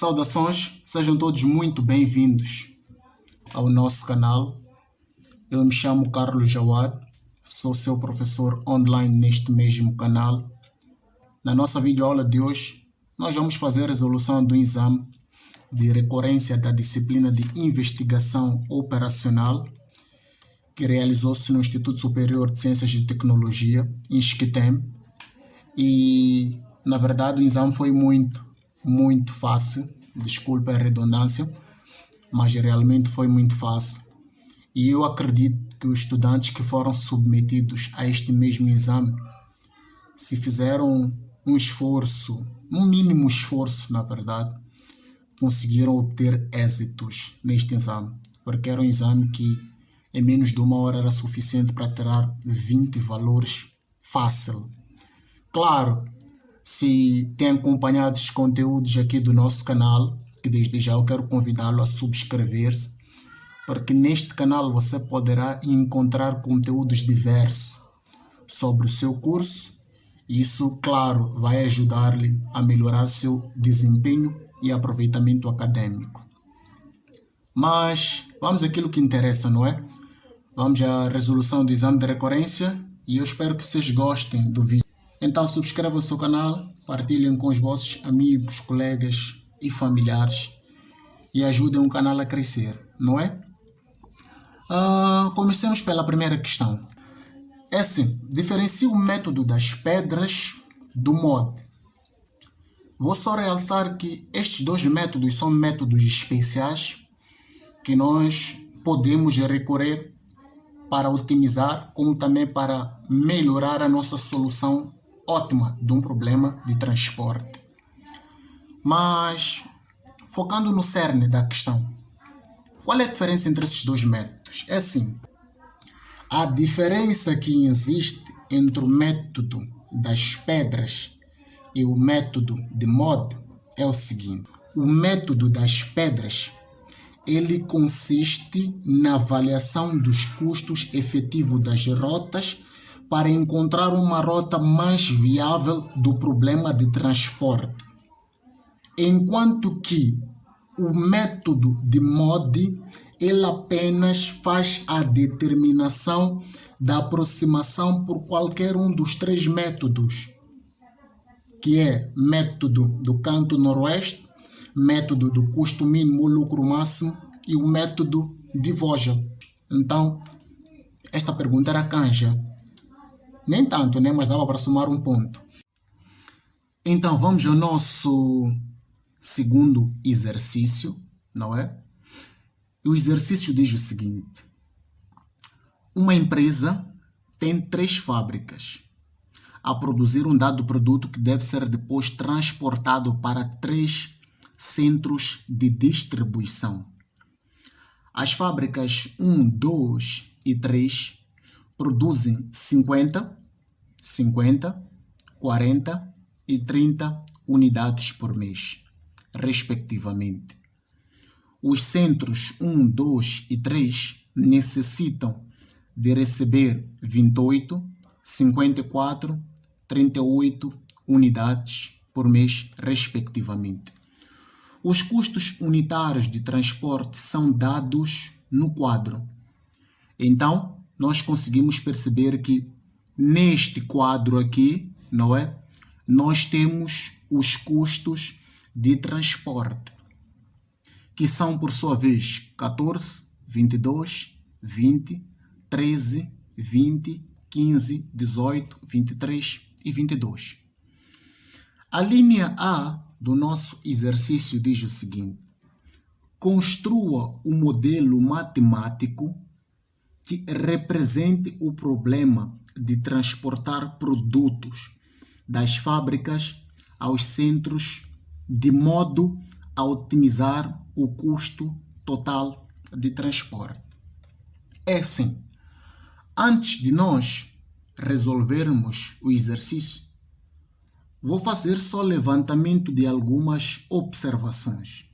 Saudações, sejam todos muito bem-vindos ao nosso canal. Eu me chamo Carlos Jawad, sou seu professor online neste mesmo canal. Na nossa videoaula de hoje, nós vamos fazer a resolução do exame de recorrência da disciplina de Investigação Operacional, que realizou-se no Instituto Superior de Ciências e Tecnologia, ISCTEM. E, na verdade, o exame foi muito fácil. Desculpa a redundância, mas realmente foi muito fácil. E eu acredito que os estudantes que foram submetidos a este mesmo exame, se fizeram um esforço, um mínimo esforço, na verdade, conseguiram obter êxitos neste exame, porque era um exame que em menos de uma hora era suficiente para tirar 20 valores fácil. Claro, se tem acompanhado os conteúdos aqui do nosso canal, que desde já eu quero convidá-lo a subscrever-se, porque neste canal você poderá encontrar conteúdos diversos sobre o seu curso. E isso, claro, vai ajudar-lhe a melhorar seu desempenho e aproveitamento acadêmico. Mas vamos àquilo que interessa, não é? Vamos à resolução do exame de recorrência e eu espero que vocês gostem do vídeo. Então subscrevam o seu canal, partilhem com os vossos amigos, colegas e familiares e ajudem o canal a crescer, não é? Comecemos pela primeira questão. É assim, diferencie o método das pedras do MOD. Vou só realçar que estes dois métodos são métodos especiais que nós podemos recorrer para otimizar, como também para melhorar a nossa solução ótima de um problema de transporte. Mas, focando no cerne da questão, qual é a diferença entre esses dois métodos? É assim, a diferença que existe entre o método das pedras e o método de MOD é o seguinte: o método das pedras ele consiste na avaliação dos custos efetivos das rotas para encontrar uma rota mais viável do problema de transporte, enquanto que o método de MOD ele apenas faz a determinação da aproximação por qualquer um dos três métodos, que é método do canto noroeste, método do custo mínimo ou lucro máximo e o método de Vogel. Então, esta pergunta era canja. Nem tanto, né? Mas dava para somar um ponto. Então, vamos ao nosso segundo exercício, não é? O exercício diz o seguinte: uma empresa tem 3 fábricas a produzir um dado produto que deve ser depois transportado para 3 centros de distribuição. As fábricas 1, 2 e 3 produzem 50, 40 e 30 unidades por mês, respectivamente. Os centros 1, 2 e 3 necessitam de receber 28, 54, 38 unidades por mês, respectivamente. Os custos unitários de transporte são dados no quadro. Então, nós conseguimos perceber que neste quadro aqui, não é? Nós temos os custos de transporte, que são, por sua vez, 14, 22, 20, 13, 20, 15, 18, 23 e 22. A linha A do nosso exercício diz o seguinte: construa um modelo matemático que represente o problema de transportar produtos das fábricas aos centros de modo a otimizar o custo total de transporte. É assim, antes de nós resolvermos o exercício, vou fazer só levantamento de algumas observações.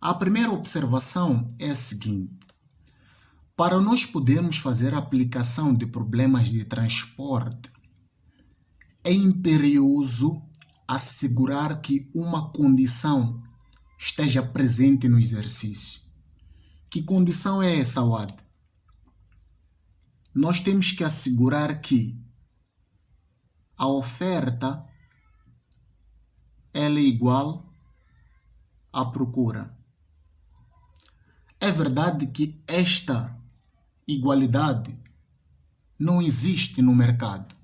A primeira observação é a seguinte: Para nós podermos fazer a aplicação de problemas de transporte, é imperioso assegurar que uma condição esteja presente no exercício. Que condição é essa, Wad? Nós temos que assegurar que a oferta ela é igual à procura. É verdade que esta igualdade não existe no mercado,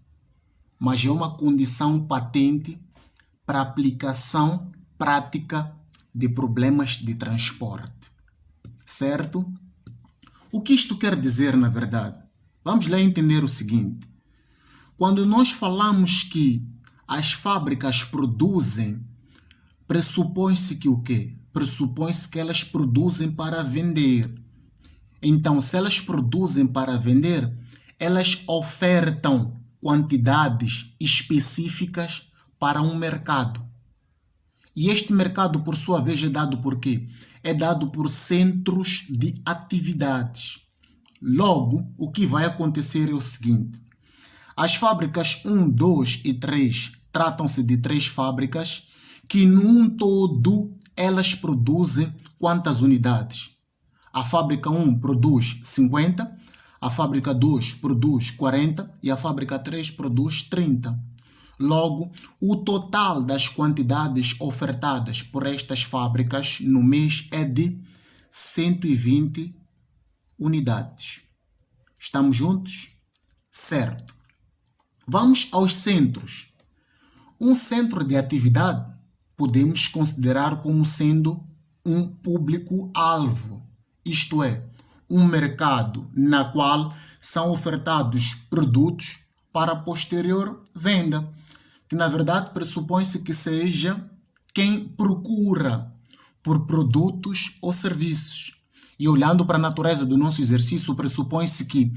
mas é uma condição patente para a aplicação prática de problemas de transporte. Certo? O que isto quer dizer, na verdade? Vamos lá entender o seguinte. Quando nós falamos que as fábricas produzem, pressupõe-se que o quê? Pressupõe-se que elas produzem para vender. Então, se elas produzem para vender, elas ofertam quantidades específicas para um mercado. E este mercado, por sua vez, é dado por quê? É dado por centros de atividades. Logo, o que vai acontecer é o seguinte. As fábricas 1, 2 e 3 tratam-se de 3 fábricas que, num todo, elas produzem quantas unidades? A fábrica 1 produz 50, a fábrica 2 produz 40 e a fábrica 3 produz 30. Logo, o total das quantidades ofertadas por estas fábricas no mês é de 120 unidades. Estamos juntos? Certo. Vamos aos centros. Um centro de atividade podemos considerar como sendo um público-alvo, isto é, um mercado na qual são ofertados produtos para posterior venda, que na verdade pressupõe-se que seja quem procura por produtos ou serviços. E olhando para a natureza do nosso exercício, pressupõe-se que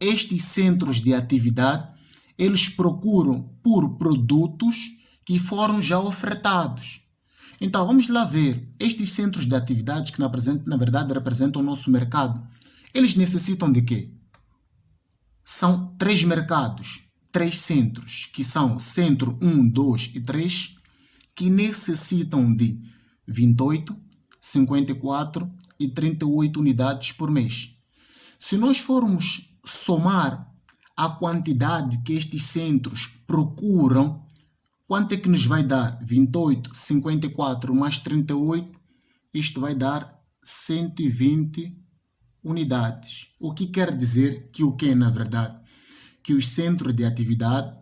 estes centros de atividade, eles procuram por produtos que foram já ofertados. Então, vamos lá ver. Estes centros de atividades que, na verdade, representam o nosso mercado, eles necessitam de quê? São 3 mercados, 3 centros, que são centro 1, 2 e 3, que necessitam de 28, 54 e 38 unidades por mês. Se nós formos somar a quantidade que estes centros procuram, quanto é que nos vai dar? 28, 54 mais 38, isto vai dar 120 unidades. O que quer dizer que o que, na verdade? Que os centros de atividade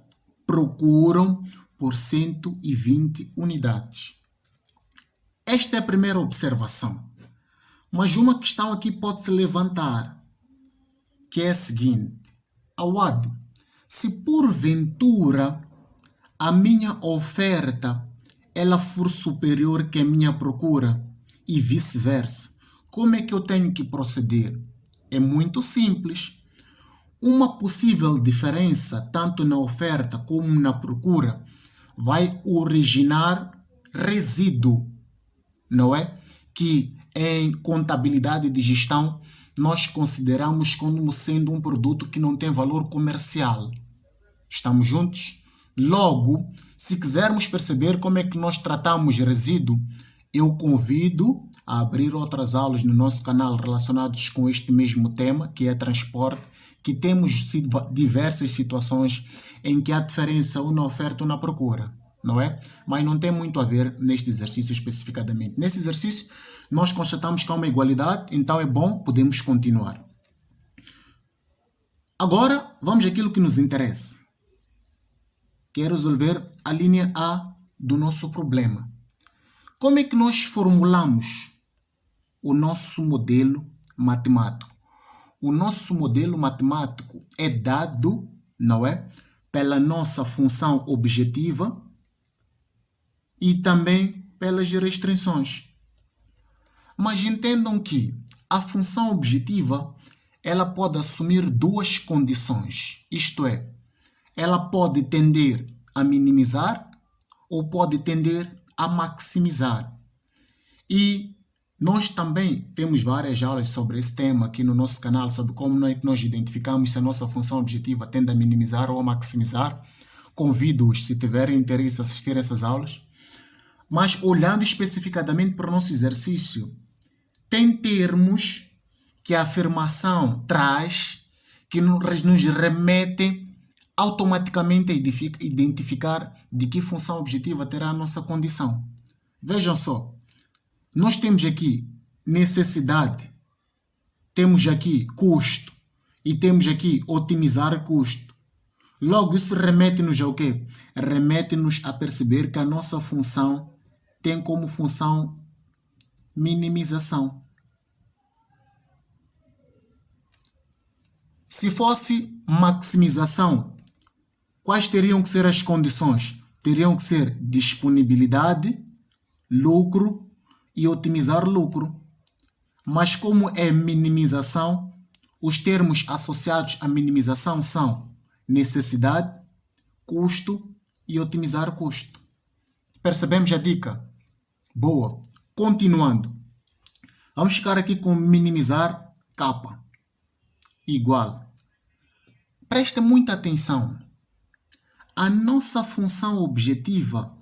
procuram por 120 unidades. Esta é a primeira observação. Mas uma questão aqui pode se levantar, que é a seguinte. Awad, se porventura a minha oferta ela for superior que a minha procura e vice-versa, como é que eu tenho que proceder? É muito simples. Uma possível diferença, tanto na oferta como na procura, vai originar resíduo, não é? Que em contabilidade de gestão nós consideramos como sendo um produto que não tem valor comercial. Estamos juntos? Logo, se quisermos perceber como é que nós tratamos resíduo, eu convido a abrir outras aulas no nosso canal relacionados com este mesmo tema, que é transporte, que temos diversas situações em que há diferença ou na oferta ou na procura, não é? Mas não tem muito a ver neste exercício especificadamente. Nesse exercício, nós constatamos que há uma igualdade, então é bom, podemos continuar. Agora, vamos àquilo que nos interessa, que é resolver a linha A do nosso problema. Como é que nós formulamos o nosso modelo matemático? O nosso modelo matemático é dado, não é? Pela nossa função objetiva e também pelas restrições. Mas entendam que a função objetiva ela pode assumir 2 condições, isto é, ela pode tender a minimizar ou pode tender a maximizar. E Nós também temos várias aulas sobre esse tema aqui no nosso canal, sobre como nós identificamos se a nossa função objetiva tende a minimizar ou a maximizar. Convido-os, se tiverem interesse, a assistir a essas aulas. Mas olhando especificadamente para o nosso exercício, tem termos que a afirmação traz que nos remetem automaticamente a identificar de que função objetiva terá a nossa condição. Vejam só. Nós temos aqui necessidade, temos aqui custo e temos aqui otimizar custo. Logo, isso remete-nos ao quê? Remete-nos a perceber que a nossa função tem como função minimização. Se fosse maximização, quais teriam que ser as condições? Teriam que ser disponibilidade, lucro e otimizar lucro. Mas como é minimização, os termos associados à minimização são necessidade, custo e otimizar custo. Percebemos a dica? Boa. Continuando. Vamos ficar aqui com minimizar K igual. Preste muita atenção. A nossa função objetiva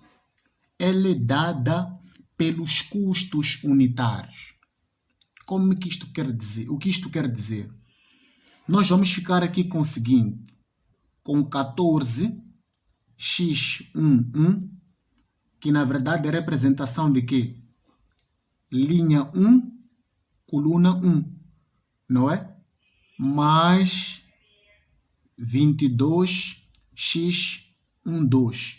ela é dada pelos custos unitários. Como que isto quer dizer? O que isto quer dizer? Nós vamos ficar aqui com o seguinte, com 14x11, que na verdade é representação de quê? Linha 1, coluna 1, não é? Mais 22x12,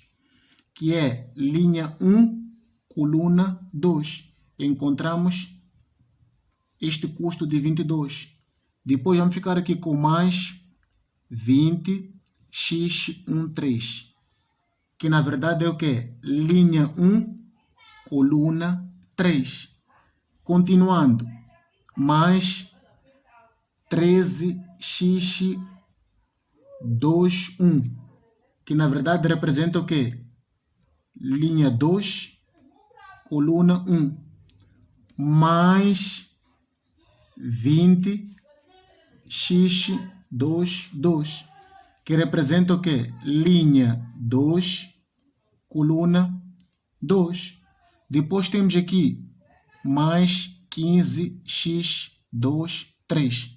que é linha 1, coluna 2. Encontramos este custo de 22. Depois vamos ficar aqui com mais 20x13, que na verdade é o quê? Linha 1, coluna 3. Continuando, mais 13x21, que na verdade representa o quê? Linha 2, coluna 1, mais 20x22, que representa o quê? Linha 2, coluna 2. Depois temos aqui mais 15x23,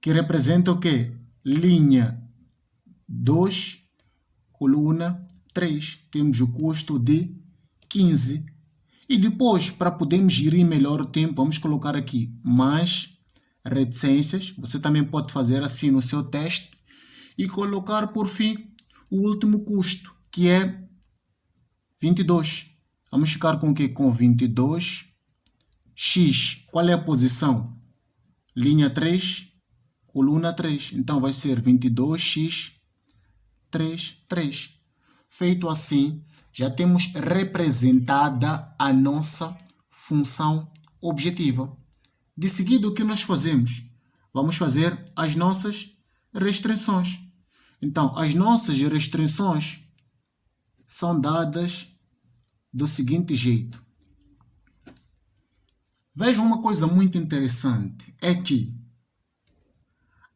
que representa o quê? Linha 2, coluna 3. Temos o custo de 15. E depois, para podermos gerir melhor o tempo, vamos colocar aqui mais reticências. Você também pode fazer assim no seu teste. E colocar, por fim, o último custo, que é 22. Vamos ficar com o quê? Com 22x. Qual é a posição? Linha 3, coluna 3. Então, vai ser 22x, 3. Feito assim, já temos representada a nossa função objetiva. De seguida, o que nós fazemos? Vamos fazer as nossas restrições. Então, as nossas restrições são dadas do seguinte jeito. Vejam uma coisa muito interessante, é que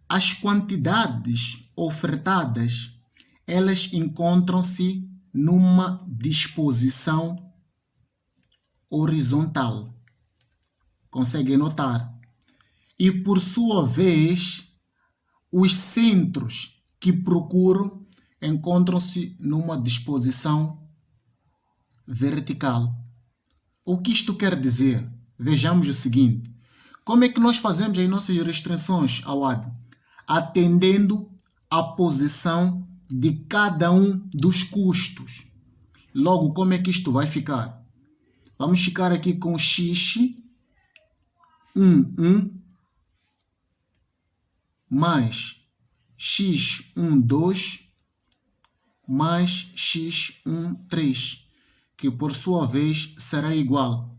as quantidades ofertadas, elas encontram-se numa disposição horizontal. Conseguem notar? E, por sua vez, os centros que procuram encontram-se numa disposição vertical. O que isto quer dizer? Vejamos o seguinte. Como é que nós fazemos as nossas restrições ao AD? Atendendo à posição de cada um dos custos. Logo, como é que isto vai ficar? Vamos ficar aqui com x11 mais x12 mais x13, que por sua vez será igual.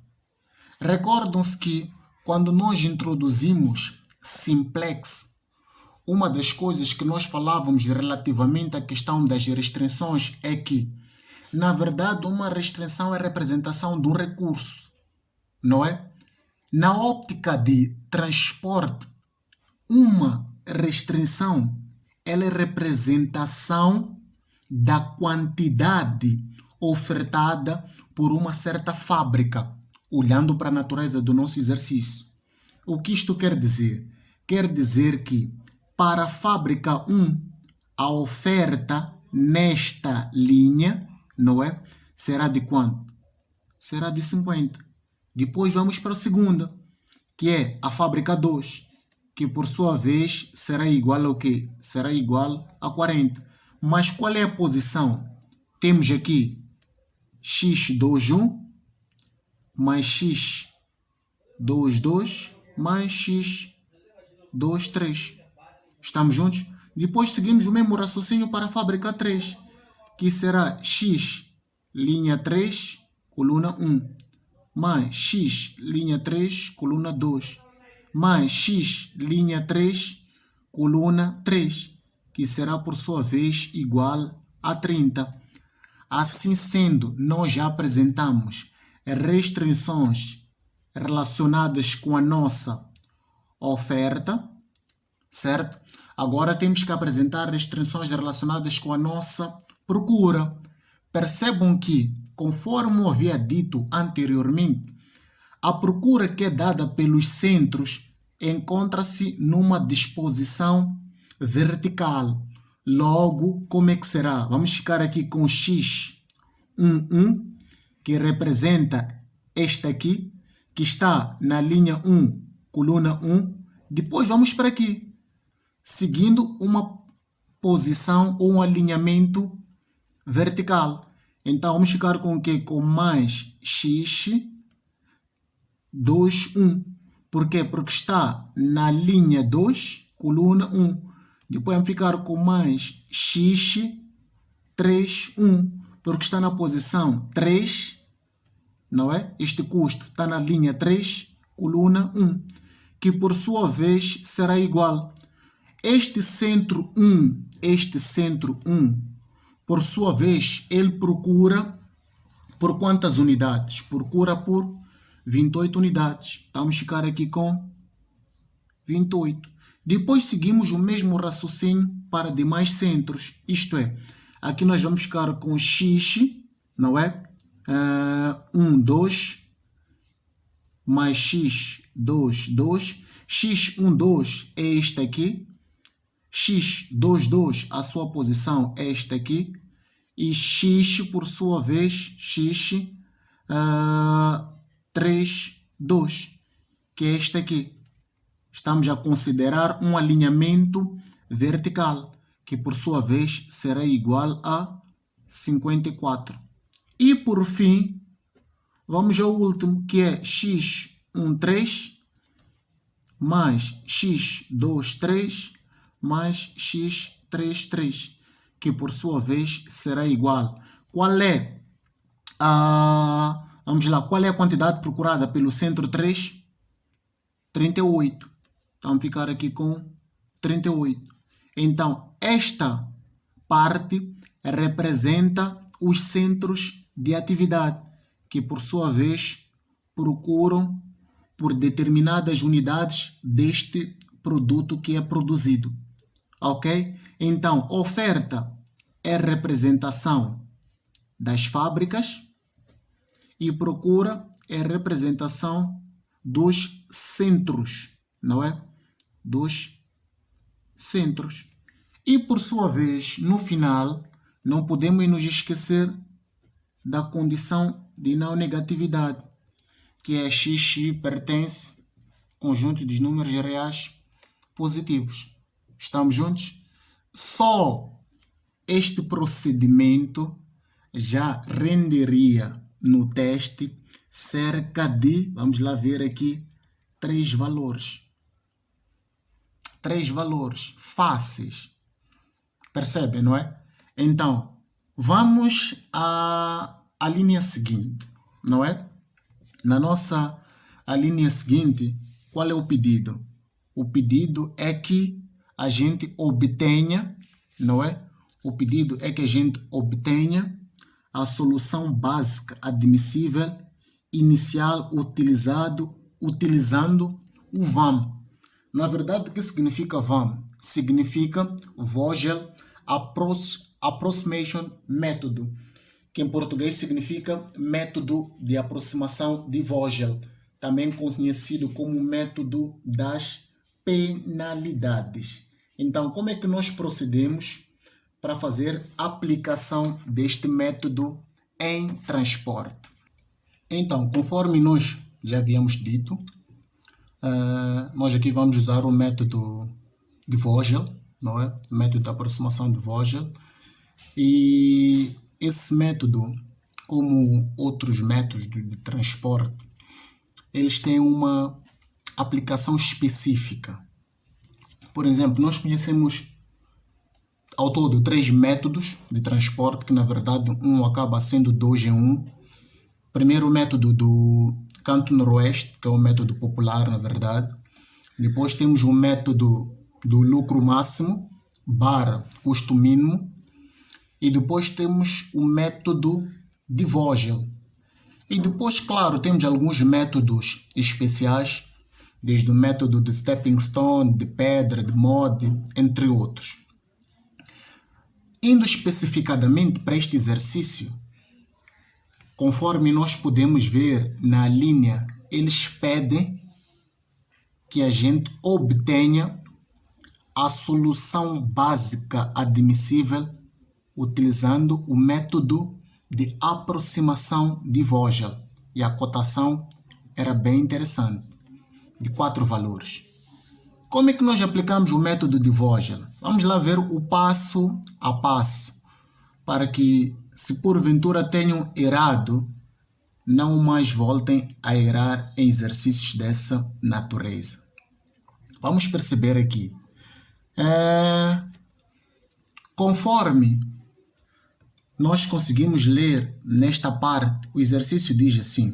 Recordam-se que quando nós introduzimos simplex, uma das coisas que nós falávamos relativamente à questão das restrições é que, na verdade, uma restrição é a representação de um recurso, não é? Na óptica de transporte, uma restrição ela é representação da quantidade ofertada por uma certa fábrica, olhando para a natureza do nosso exercício. O que isto quer dizer? Quer dizer que para a fábrica 1, a oferta nesta linha, não é? Será de quanto? Será de 50. Depois vamos para a segunda, que é a fábrica 2, que por sua vez será igual ao quê? Será igual a 40. Mas qual é a posição? Temos aqui x21 mais x22 mais x23. Estamos juntos? Depois seguimos o mesmo raciocínio para a fábrica 3, que será x, linha 3, coluna 1, mais x, linha 3, coluna 2, mais x, linha 3, coluna 3, que será por sua vez igual a 30. Assim sendo, nós já apresentamos restrições relacionadas com a nossa oferta, certo? Agora temos que apresentar restrições relacionadas com a nossa procura. Percebam que, conforme eu havia dito anteriormente, a procura que é dada pelos centros encontra-se numa disposição vertical. Logo, como é que será? Vamos ficar aqui com x11, que representa esta aqui, que está na linha 1, coluna 1. Depois vamos para aqui, seguindo uma posição ou um alinhamento vertical. Então, vamos ficar com o quê? Com mais x21. Por quê? Porque está na linha 2, coluna 1. Depois vamos ficar com mais x31, porque está na posição 3, não é? Este custo está na linha 3, coluna 1, que por sua vez será igual. Este centro 1, por sua vez, ele procura por quantas unidades? Procura por 28 unidades. Vamos ficar aqui com 28. Depois seguimos o mesmo raciocínio para demais centros. Isto é, aqui nós vamos ficar com x, não é? 2 mais x22. x12 é este aqui. x22, a sua posição é esta aqui. E x, por sua vez, x32, que é este aqui. Estamos a considerar um alinhamento vertical, que por sua vez será igual a 54. E por fim, vamos ao último, que é x13 mais x23 mais x33, que por sua vez será igual. Qual é vamos lá, qual é a quantidade procurada pelo centro 3? 38. Então, vamos ficar aqui com 38. Então, esta parte representa os centros de atividade, que por sua vez procuram por determinadas unidades deste produto que é produzido. Ok? Então, oferta é representação das fábricas e procura é representação dos centros, não é? Dos centros. E, por sua vez, no final, não podemos nos esquecer da condição de não negatividade, que é x pertence ao conjunto dos números reais positivos. Estamos juntos? Só este procedimento já renderia no teste cerca de, vamos lá ver aqui, 3 valores. 3 valores fáceis. Percebe, não é? Então, vamos à linha seguinte, não é? Na nossa linha seguinte, qual é o pedido? O pedido é que a gente obtenha, não é? O pedido é que a gente obtenha a solução básica admissível inicial utilizando o VAM. Na verdade, o que significa VAM? Significa Vogel Approximation Method, que em português significa método de aproximação de Vogel, também conhecido como método das penalidades. Então, como é que nós procedemos para fazer a aplicação deste método em transporte? Então, conforme nós já havíamos dito, nós aqui vamos usar o método de Vogel, não é? O método de aproximação de Vogel. E esse método, como outros métodos de transporte, eles têm uma aplicação específica. Por exemplo, nós conhecemos ao todo 3 métodos de transporte, que na verdade um acaba sendo 2 em 1. Primeiro, o método do canto noroeste, que é o método popular, na verdade. Depois temos o método do lucro máximo, barra custo mínimo. E depois temos o método de Vogel. E depois, claro, temos alguns métodos especiais, desde o método de stepping stone, de pedra, de mod, entre outros. Indo especificadamente para este exercício, conforme nós podemos ver na linha, eles pedem que a gente obtenha a solução básica admissível utilizando o método de aproximação de Vogel. E a cotação era bem interessante, de 4 valores. Como é que nós aplicamos o método de Vogel? Vamos lá ver o passo a passo, para que, se porventura tenham errado, não mais voltem a errar em exercícios dessa natureza. Vamos perceber aqui. Conforme nós conseguimos ler nesta parte, o exercício diz assim: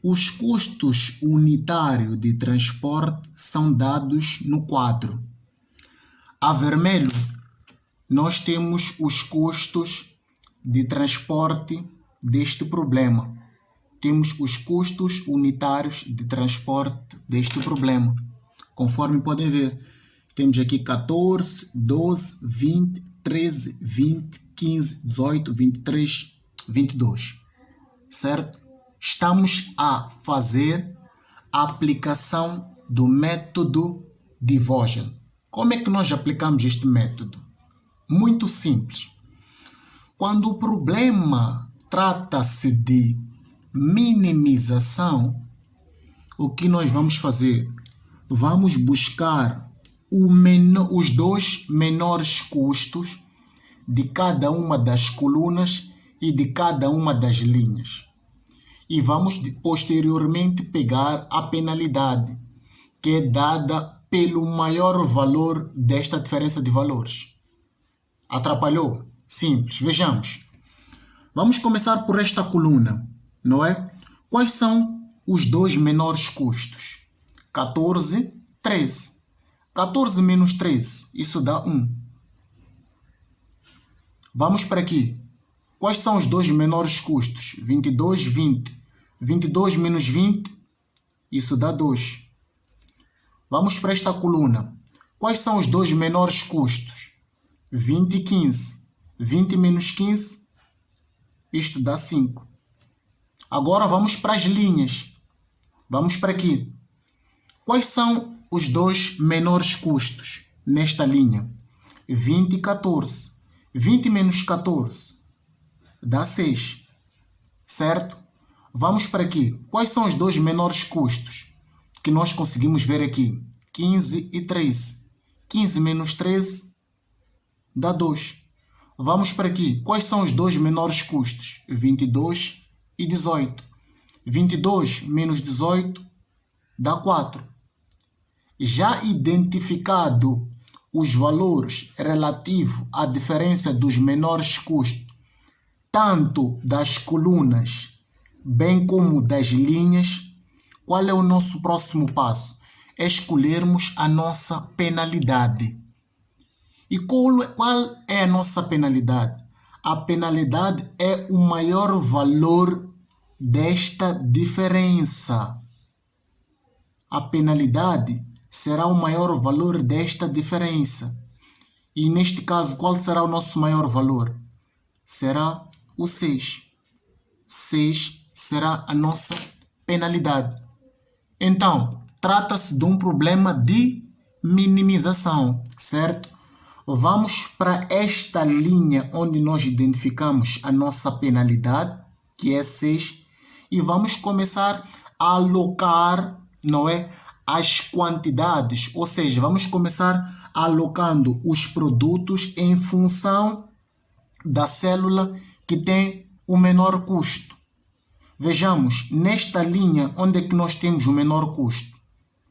os custos unitários de transporte são dados no quadro. A vermelho, nós temos os custos de transporte deste problema. Temos os custos unitários de transporte deste problema. Conforme podem ver, temos aqui 14, 12, 20, 13, 20, 15, 18, 23, 22. Certo? Estamos a fazer a aplicação do método de Vogel. Como é que nós aplicamos este método? Muito simples. Quando o problema trata-se de minimização, o que nós vamos fazer? Vamos buscar os 2 menores custos de cada uma das colunas e de cada uma das linhas. E vamos posteriormente pegar a penalidade, que é dada pelo maior valor desta diferença de valores. Atrapalhou? Simples. Vejamos. Vamos começar por esta coluna, não é? Quais são os 2 menores custos? 14, 13. 14 menos 13, isso dá 1. Vamos para aqui. Quais são os 2 menores custos? 22, 20. 22 menos 20, isso dá 2. Vamos para esta coluna. Quais são os 2 menores custos? 20 e 15. 20 menos 15, isto dá 5. Agora vamos para as linhas. Vamos para aqui. Quais são os 2 menores custos nesta linha? 20 e 14. 20 menos 14 dá 6. Certo? Vamos para aqui. Quais são os 2 menores custos que nós conseguimos ver aqui? 15 e 13. 15 menos 13 dá 2. Vamos para aqui. Quais são os 2 menores custos? 22 e 18. 22 menos 18 dá 4. Já identificado os valores relativos à diferença dos menores custos, tanto das colunas bem como das linhas, qual é o nosso próximo passo? É escolhermos a nossa penalidade. E qual é a nossa penalidade? A penalidade é o maior valor desta diferença. a penalidade será o maior valor desta diferença. E neste caso, qual será o nosso maior valor? Será o 6. 6 será a nossa penalidade. Então, trata-se de um problema de minimização, certo? Vamos para esta linha onde nós identificamos a nossa penalidade, que é 6, e vamos começar a alocar, não é, as quantidades, ou seja, vamos começar alocando os produtos em função da célula que tem o menor custo. Vejamos, nesta linha, onde é que nós temos o menor custo?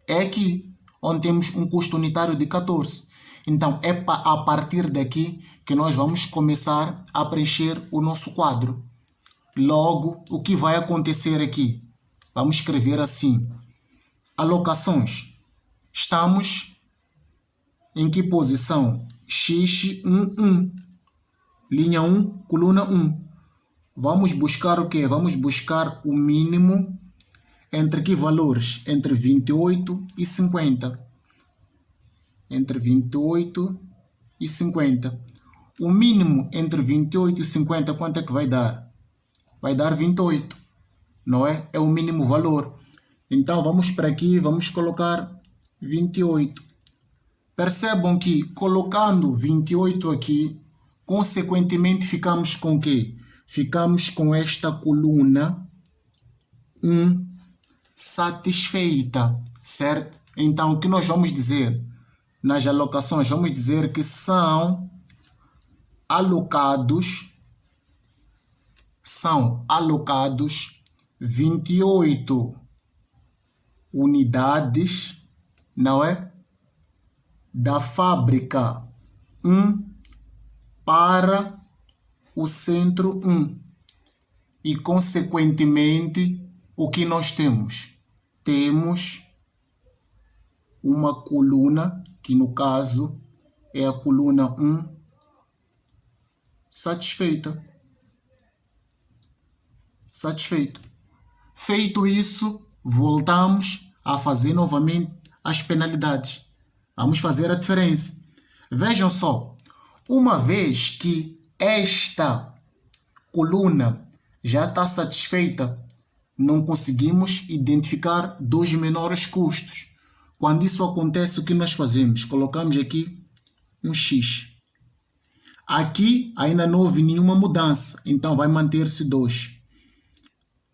É aqui, onde temos um custo unitário de 14. Então, é a partir daqui que nós vamos começar a preencher o nosso quadro. Logo, o que vai acontecer aqui? Vamos escrever assim. Alocações. Estamos em que posição? X11. Linha 1, coluna 1. Vamos buscar o quê? Vamos buscar o mínimo entre que valores? Entre 28 e 50. Entre 28 e 50. O mínimo entre 28 e 50, quanto é que vai dar? Vai dar 28, não é? É o mínimo valor. Então, vamos para aqui, vamos colocar 28. Percebam que, colocando 28 aqui, consequentemente, ficamos com o quê? Ficamos com esta coluna 1 satisfeita, certo? Então, o que nós vamos dizer nas alocações? Vamos dizer que são alocados 28 unidades, não é? Da fábrica 1 para o centro 1. E, consequentemente, o que nós temos? Temos uma coluna, que no caso é a coluna 1, satisfeita. Satisfeito. Feito isso, voltamos a fazer novamente as penalidades. Vamos fazer a diferença. Vejam só, uma vez que esta coluna já está satisfeita, não conseguimos identificar dois menores custos. Quando isso acontece, o que nós fazemos? Colocamos aqui um X. Aqui ainda não houve nenhuma mudança, então vai manter-se 2.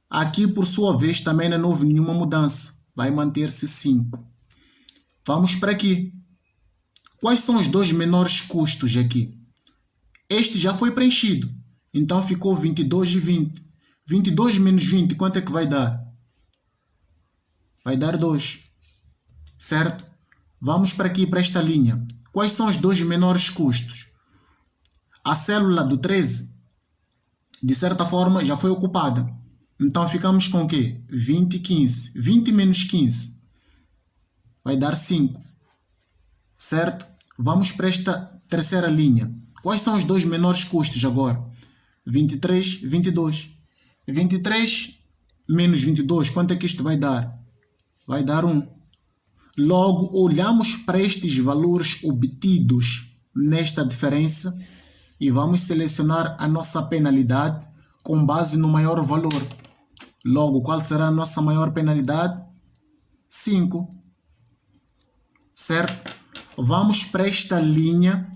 Aqui, por sua vez, também não houve nenhuma mudança, vai manter-se 5. Vamos para aqui. Quais são os dois menores custos aqui? Este já foi preenchido, então ficou 22 e 20. 22 menos 20, quanto é que vai dar? Vai dar 2, certo? Vamos para aqui, para esta linha. Quais são os dois menores custos? A célula do 13, de certa forma, já foi ocupada. Então, ficamos com o quê? 20 e 15. 20 menos 15 vai dar 5, certo? Vamos para esta terceira linha. Quais são os dois menores custos agora? 23 e 22. 23 menos 22, quanto é que isto vai dar? Vai dar 1. Logo, olhamos para estes valores obtidos nesta diferença e vamos selecionar a nossa penalidade com base no maior valor. Logo, qual será a nossa maior penalidade? 5. Certo? Vamos para esta linha,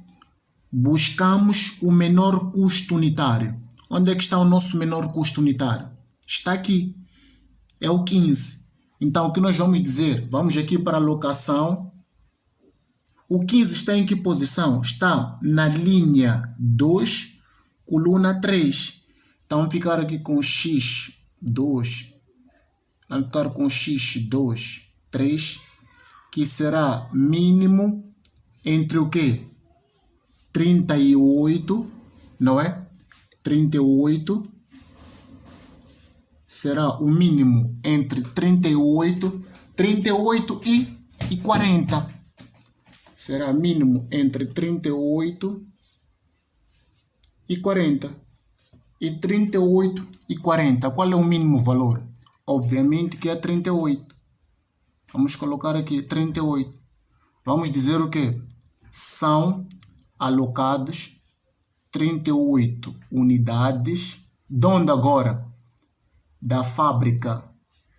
buscamos o menor custo unitário. Onde é que está o nosso menor custo unitário? Está aqui. É o 15. Então, o que nós vamos dizer? Vamos aqui para a alocação. O 15 está em que posição? Está na linha 2, coluna 3. Então, vamos ficar aqui com X2. Vamos ficar com X2, 3, que será mínimo entre o quê? 38, não é? 38 será o mínimo entre 38 e 40. Será mínimo entre 38 e 40. E 38 e 40, qual é o mínimo valor? Obviamente que é 38. Vamos colocar aqui 38. Vamos dizer o quê? São alocados 38 unidades. De onde agora? Da fábrica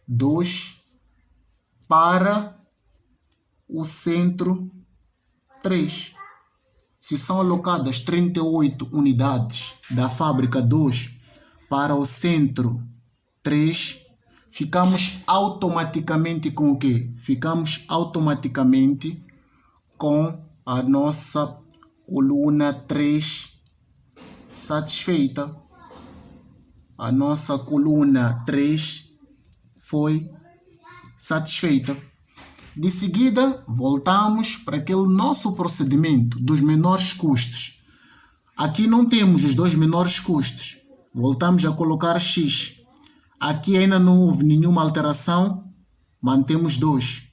2 para o centro 3. Se são alocadas 38 unidades da fábrica 2 para o centro 3, ficamos automaticamente com o quê? Ficamos automaticamente com a nossa coluna 3 satisfeita. A nossa coluna 3 foi satisfeita. De seguida, voltamos para aquele nosso procedimento dos menores custos. Aqui não temos os dois menores custos. Voltamos a colocar X. Aqui ainda não houve nenhuma alteração, mantemos 2.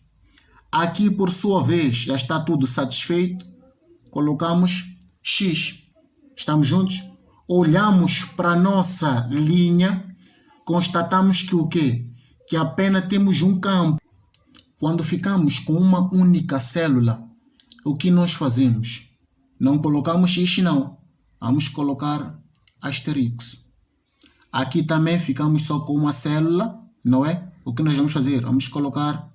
Aqui, por sua vez, já está tudo satisfeito, colocamos X. Estamos juntos? Olhamos para a nossa linha, constatamos que o quê? Que apenas temos um campo. Quando ficamos com uma única célula, o que nós fazemos? Não colocamos X, não. Vamos colocar asterisco. Aqui também ficamos só com uma célula, não é? O que nós vamos fazer? Vamos colocar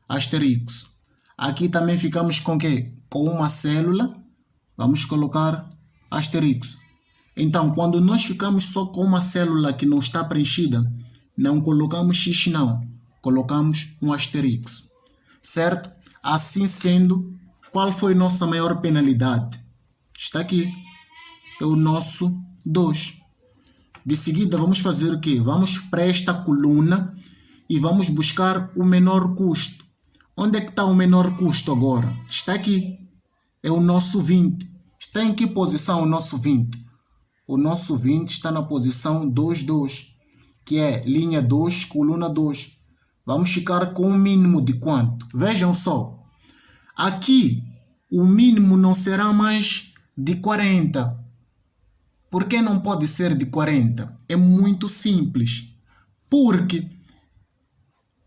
asterisco. Aqui também ficamos com o quê? Com uma célula, vamos colocar asterisco. Então, quando nós ficamos só com uma célula que não está preenchida, não colocamos X, não. Colocamos um asterisco. Certo? Assim sendo, qual foi nossa maior penalidade? Está aqui. É o nosso 2. De seguida, vamos fazer o quê? Vamos para esta coluna e vamos buscar o menor custo. Onde é que está o menor custo agora? Está aqui. É o nosso 20. Está em que posição o nosso 20? O nosso 20 está na posição 2, 2, que é linha 2, coluna 2. Vamos ficar com um mínimo de quanto? Vejam só. Aqui, o mínimo não será mais de 40. Por que não pode ser de 40? É muito simples. Porque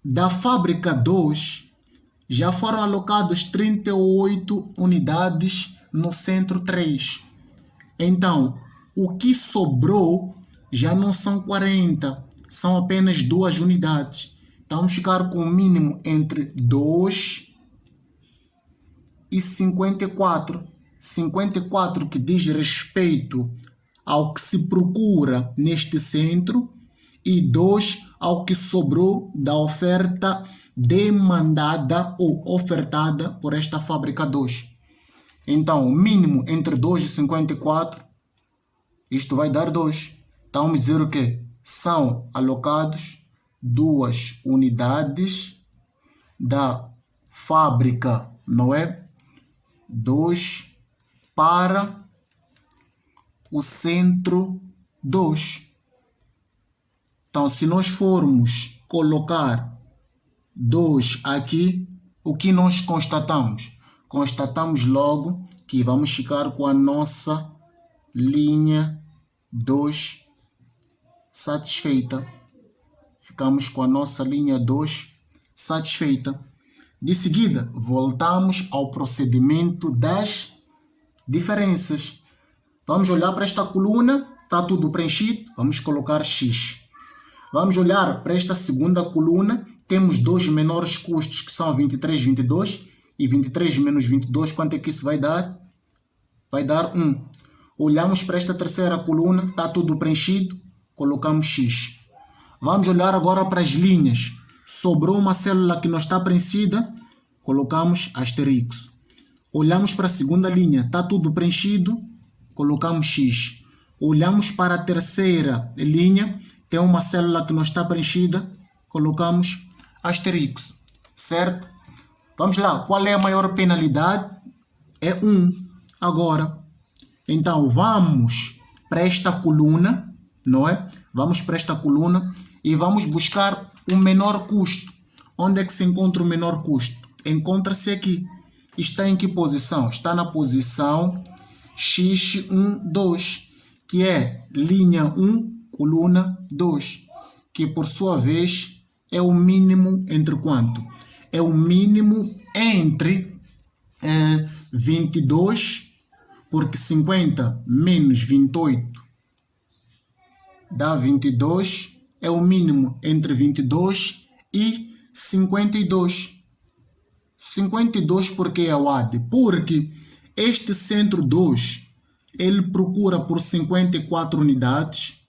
da fábrica 2 já foram alocados 38 unidades no centro 3. Então, o que sobrou já não são 40, são apenas 2 unidades. Então, vamos ficar com o mínimo entre 2 e 54. 54 que diz respeito ao que se procura neste centro e 2 ao que sobrou da oferta demandada ou ofertada por esta fábrica 2. Então, o mínimo entre 2 e 54, isto vai dar 2. Então, vamos dizer o quê? São alocados 2 unidades da fábrica, não é? 2 para o centro 2. Então, se nós formos colocar 2 aqui, o que nós constatamos? Constatamos logo que vamos ficar com a nossa linha 2 satisfeita. Ficamos com a nossa linha 2 satisfeita. De seguida, voltamos ao procedimento das diferenças. Vamos olhar para esta coluna, está tudo preenchido, vamos colocar X. Vamos olhar para esta segunda coluna, temos 2 menores custos que são 23, 22 e 23 menos 22, quanto é que isso vai dar? Vai dar 1. Olhamos para esta terceira coluna, está tudo preenchido, colocamos X. Vamos olhar agora para as linhas. Sobrou uma célula que não está preenchida, colocamos asterisco. Olhamos para a segunda linha, está tudo preenchido, colocamos X. Olhamos para a terceira linha, tem uma célula que não está preenchida, colocamos asterisco. Certo? Vamos lá, qual é a maior penalidade? É 1. Agora, então vamos para esta coluna, não é? Vamos para esta coluna e vamos buscar o menor custo. Onde é que se encontra o menor custo? Encontra-se aqui. Está em que posição? Está na posição X1, 2, que é linha 1, coluna 2, que por sua vez é o mínimo entre quanto? é o mínimo entre 22, porque 50 menos 28 dá 22, é o mínimo entre 22 e 52. 52 porque é o AD? Porque este centro 2, ele procura por 54 unidades,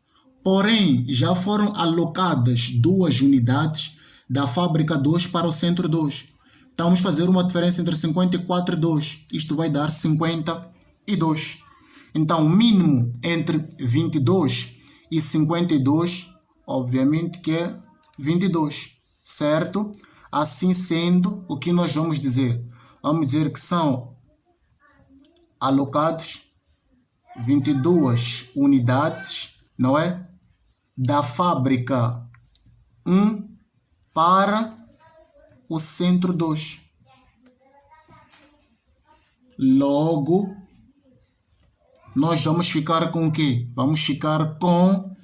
porém já foram alocadas 2 unidades da fábrica 2 para o centro 2. Então vamos fazer uma diferença entre 54 e 2. Isto vai dar 52. Então o mínimo entre 22 e 52, obviamente que é 22, certo? Assim sendo, o que nós vamos dizer? Vamos dizer que são alocados 22 unidades, não é? Da fábrica 1 para o centro 2. Logo, nós vamos ficar com o quê? Vamos ficar com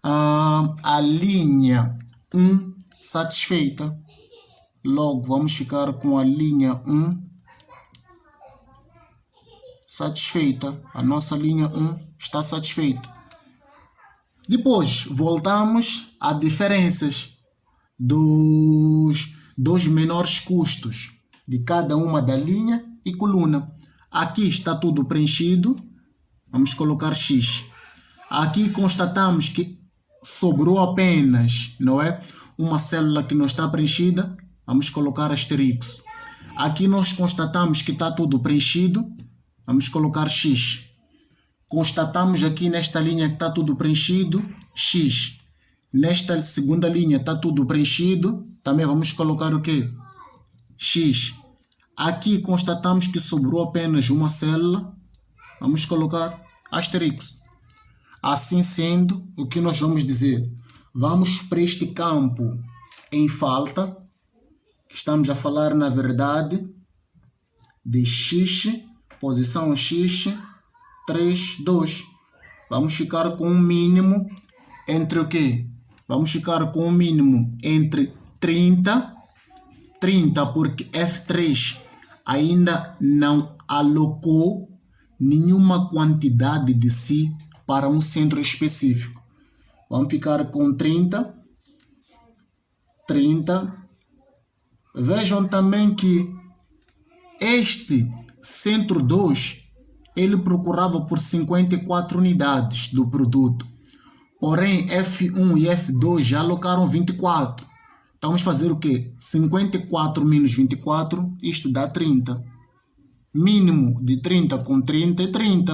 a linha 1 satisfeita. Logo, vamos ficar com a linha 1 satisfeita. A nossa linha 1 está satisfeita. Depois, voltamos a diferenças dos menores custos de cada uma da linha e coluna. Aqui está tudo preenchido. Vamos colocar X. Aqui constatamos que sobrou apenas, não é? Uma célula que não está preenchida. Vamos colocar asterisco. Aqui nós constatamos que está tudo preenchido. Vamos colocar X. Constatamos aqui nesta linha que está tudo preenchido. X. Nesta segunda linha está tudo preenchido. Também vamos colocar o quê? X. Aqui constatamos que sobrou apenas uma célula. Vamos colocar asterisco. Assim sendo, o que nós vamos dizer? Vamos para este campo em falta. Estamos a falar, na verdade, de X, posição X, 3, 2. Vamos ficar com um mínimo entre o quê? Vamos ficar com um mínimo entre 30 porque F3 ainda não alocou nenhuma quantidade de si para um centro específico. Vamos ficar com 30. Vejam também que este centro 2, ele procurava por 54 unidades do produto. Porém, F1 e F2 já alocaram 24. Então, vamos fazer o quê? 54 menos 24, isto dá 30. Mínimo de 30 com 30 é 30.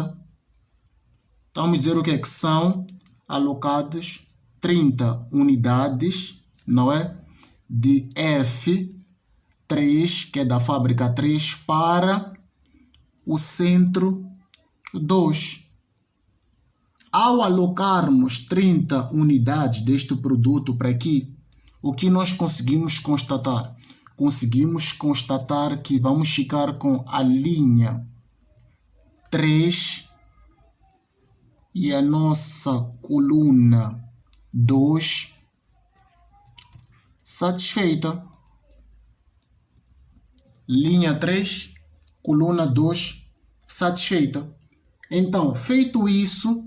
Então, vamos dizer o quê? Que são alocadas 30 unidades, não é? De F3, que é da fábrica 3, para o centro 2. Ao alocarmos 30 unidades deste produto para aqui, o que nós conseguimos constatar? Conseguimos constatar que vamos ficar com a linha 3 e a nossa coluna 2 satisfeita. Linha 3, coluna 2 satisfeita. Então, feito isso,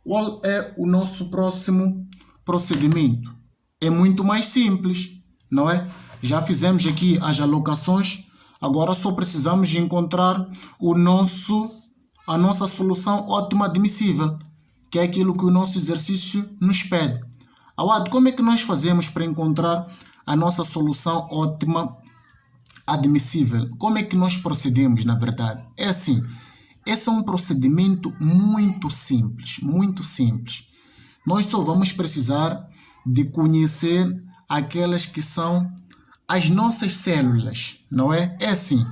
qual é o nosso próximo procedimento? É muito mais simples, não é? Já fizemos aqui as alocações, agora só precisamos de encontrar a nossa solução ótima admissível, que é aquilo que o nosso exercício nos pede. Awad, como é que nós fazemos para encontrar a nossa solução ótima admissível? Como é que nós procedemos, na verdade? É assim, esse é um procedimento muito simples, muito simples. Nós só vamos precisar de conhecer aquelas que são as nossas células, não é? É assim,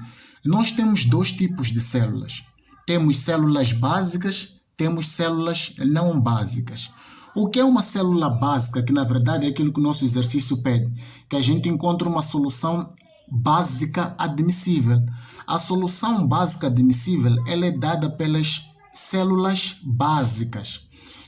nós temos dois tipos de células. Temos células básicas, temos células não básicas. O que é uma célula básica? Que na verdade é aquilo que o nosso exercício pede, que a gente encontra uma solução básica admissível. A solução básica admissível, ela é dada pelas células básicas.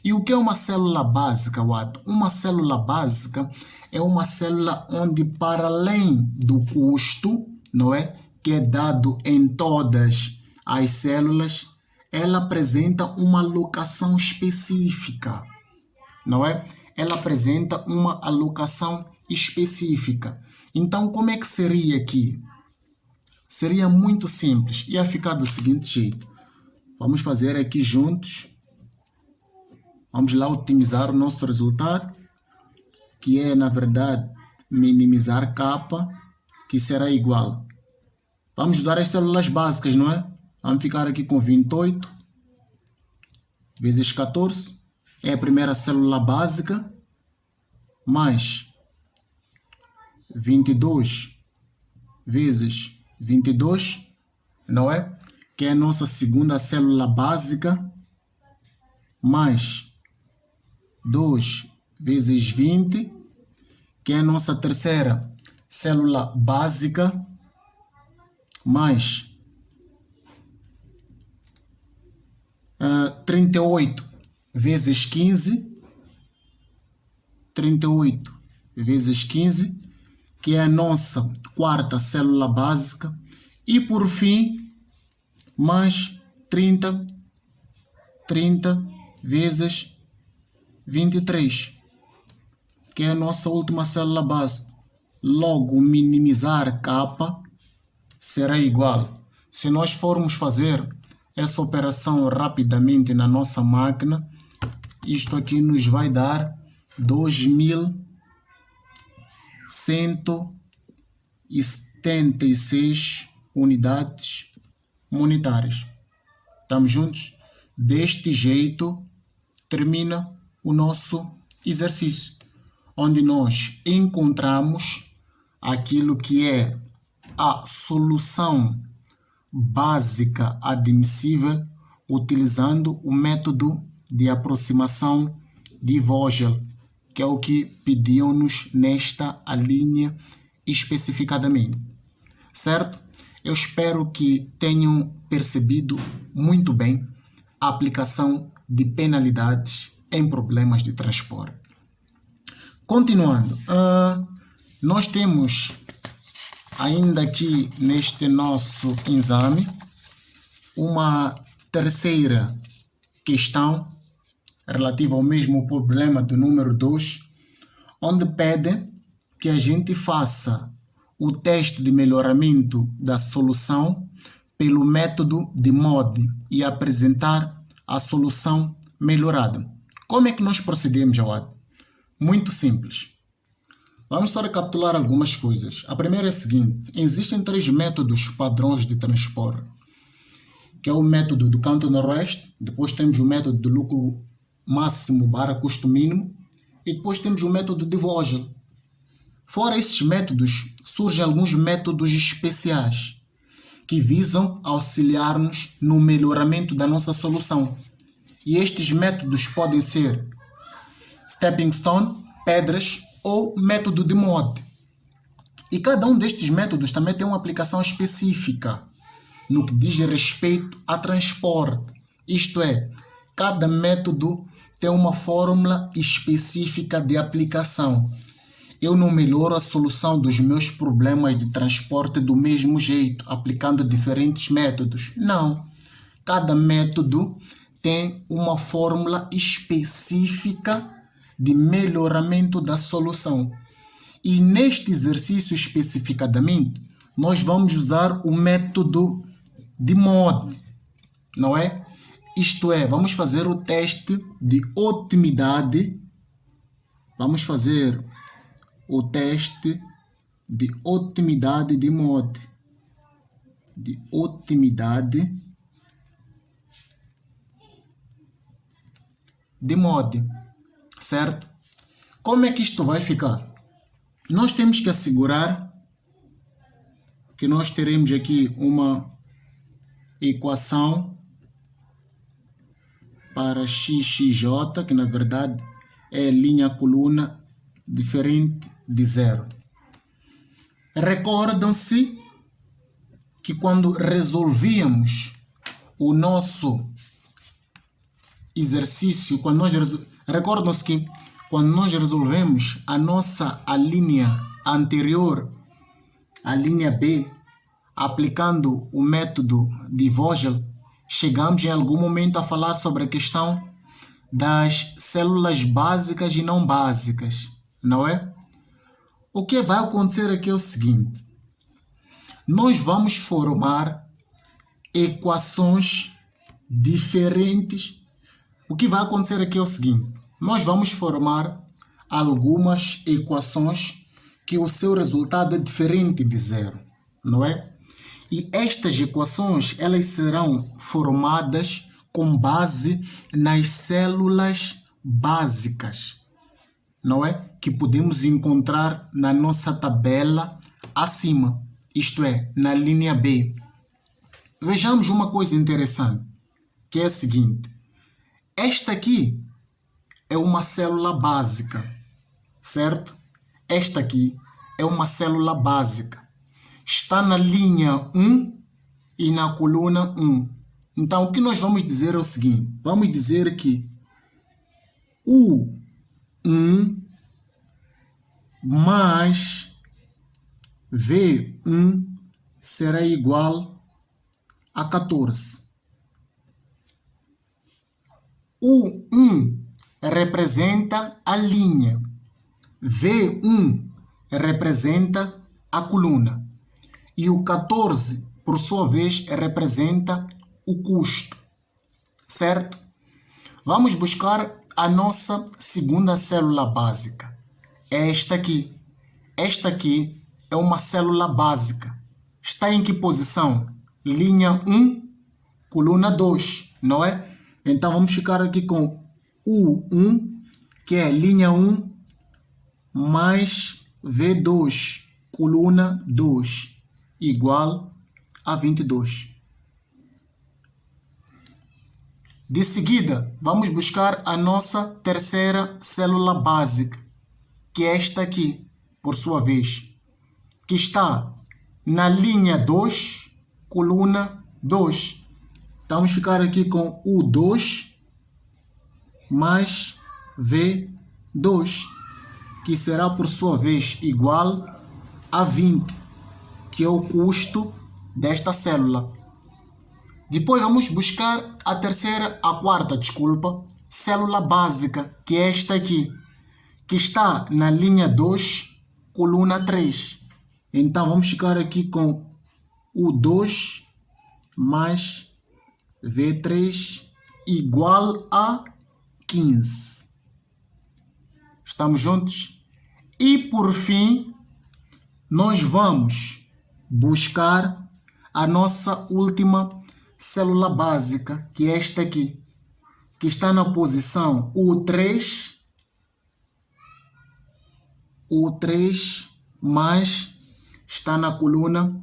E o que é uma célula básica, Wad? Uma célula básica é uma célula onde, para além do custo, não é, que é dado em todas as células, ela apresenta uma alocação específica, não é? Ela apresenta uma alocação específica. Então, como é que seria aqui? Seria muito simples. Ia ficar do seguinte jeito. Vamos fazer aqui juntos. Vamos lá otimizar o nosso resultado, que é, na verdade, minimizar K, que será igual. Vamos usar as células básicas, não é? Vamos ficar aqui com 28 vezes 14. É a primeira célula básica. Mais 22 vezes 22, não é? Que é a nossa segunda célula básica. Mais 2 vezes 20, que é a nossa terceira célula básica. Mais 38 vezes 15, 38 vezes 15, que é a nossa quarta célula básica. E por fim, mais 30 vezes 23, que é a nossa última célula base. Logo, minimizar K será igual. Se nós formos fazer essa operação rapidamente na nossa máquina, isto aqui nos vai dar 2.176 unidades monetárias. Estamos juntos? Deste jeito termina o nosso exercício, onde nós encontramos aquilo que é a solução básica admissível utilizando o método de aproximação de Vogel, que é o que pediam-nos nesta linha especificadamente. Certo? Eu espero que tenham percebido muito bem a aplicação de penalidades em problemas de transporte. Continuando, nós temos ainda aqui neste nosso exame uma terceira questão relativa ao mesmo problema do número 2, onde pede que a gente faça o teste de melhoramento da solução pelo método de MODE e apresentar a solução melhorada. Como é que nós procedemos, Jawad? Muito simples. Vamos só recapitular algumas coisas. A primeira é a seguinte: existem 3 métodos padrões de transporte, que é o método do canto noroeste, depois temos o método do lucro máximo barra custo mínimo, e depois temos o método de Vogel. Fora esses métodos, surgem alguns métodos especiais que visam auxiliar-nos no melhoramento da nossa solução. E estes métodos podem ser stepping stone, pedras ou método de MODE. E cada um destes métodos também tem uma aplicação específica no que diz respeito a transporte. Isto é, cada método tem uma fórmula específica de aplicação. Eu não melhoro a solução dos meus problemas de transporte do mesmo jeito, aplicando diferentes métodos. Não. Cada método tem uma fórmula específica de melhoramento da solução. E neste exercício especificadamente, nós vamos usar o método de MODE, não é? Isto é, vamos fazer o teste de otimidade. Vamos fazer o teste de otimidade de MODE. De otimidade de MODE. Certo? Como é que isto vai ficar? Nós temos que assegurar que nós teremos aqui uma equação para XXJ, que na verdade é linha coluna diferente de zero. Recordam-se que quando resolvíamos o nosso exercício, recordam-se que quando nós resolvemos a linha anterior, a linha B, aplicando o método de Vogel, chegamos em algum momento a falar sobre a questão das células básicas e não básicas, não é? O que vai acontecer aqui é o seguinte: nós vamos formar equações diferentes. O que vai acontecer aqui é o seguinte: nós vamos formar algumas equações que o seu resultado é diferente de zero, não é? E estas equações, elas serão formadas com base nas células básicas, não é? Que podemos encontrar na nossa tabela acima, isto é, na linha B. Vejamos uma coisa interessante, que é a seguinte: esta aqui é uma célula básica, certo? Esta aqui é uma célula básica. Está na linha 1 e na coluna 1. Então, o que nós vamos dizer é o seguinte: vamos dizer que U1 mais V1 será igual a 14. U1 representa a linha, V1 representa a coluna e o 14, por sua vez, representa o custo, certo? Vamos buscar a nossa segunda célula básica. É esta aqui. Esta aqui é uma célula básica. Está em que posição? Linha 1, coluna 2, não é? Então vamos ficar aqui com U1, que é linha 1, mais V2, coluna 2, igual a 22. De seguida, vamos buscar a nossa terceira célula básica, que é esta aqui, por sua vez, que está na linha 2, coluna 2. Então, vamos ficar aqui com U2 mais V2, que será, por sua vez, igual a 20, que é o custo desta célula. Depois vamos buscar a quarta célula básica, que é esta aqui, que está na linha 2, coluna 3. Então, vamos ficar aqui com U2 mais V3 igual a 15. Estamos juntos? E, por fim, nós vamos buscar a nossa última célula básica, que é esta aqui, que está na posição U3, mais está na coluna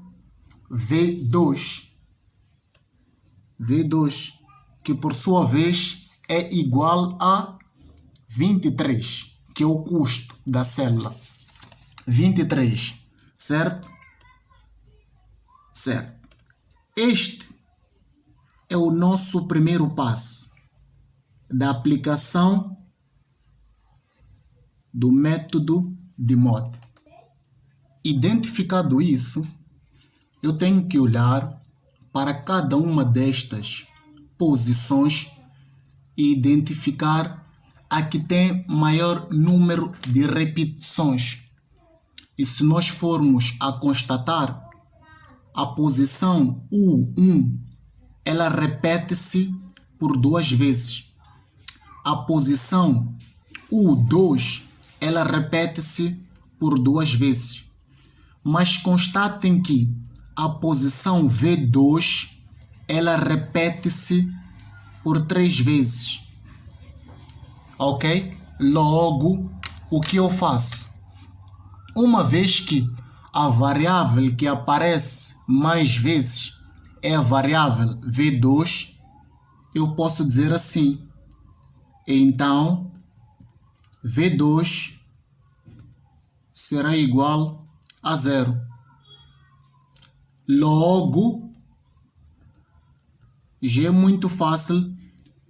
V2, que por sua vez é igual a 23, que é o custo da célula. 23, certo? Certo. Este é o nosso primeiro passo da aplicação do método de Mott. Identificado isso, eu tenho que olhar para cada uma destas posições e identificar a que tem maior número de repetições. E se nós formos a constatar, a posição U1, ela repete-se por 2 vezes. A posição U2, ela repete-se por 2 vezes. Mas constatem que a posição V2, ela repete-se por 3 vezes. Ok? Logo, o que eu faço? Uma vez que a variável que aparece mais vezes é a variável V2, eu posso dizer assim: então, V2 será igual a 0. Logo, já é muito fácil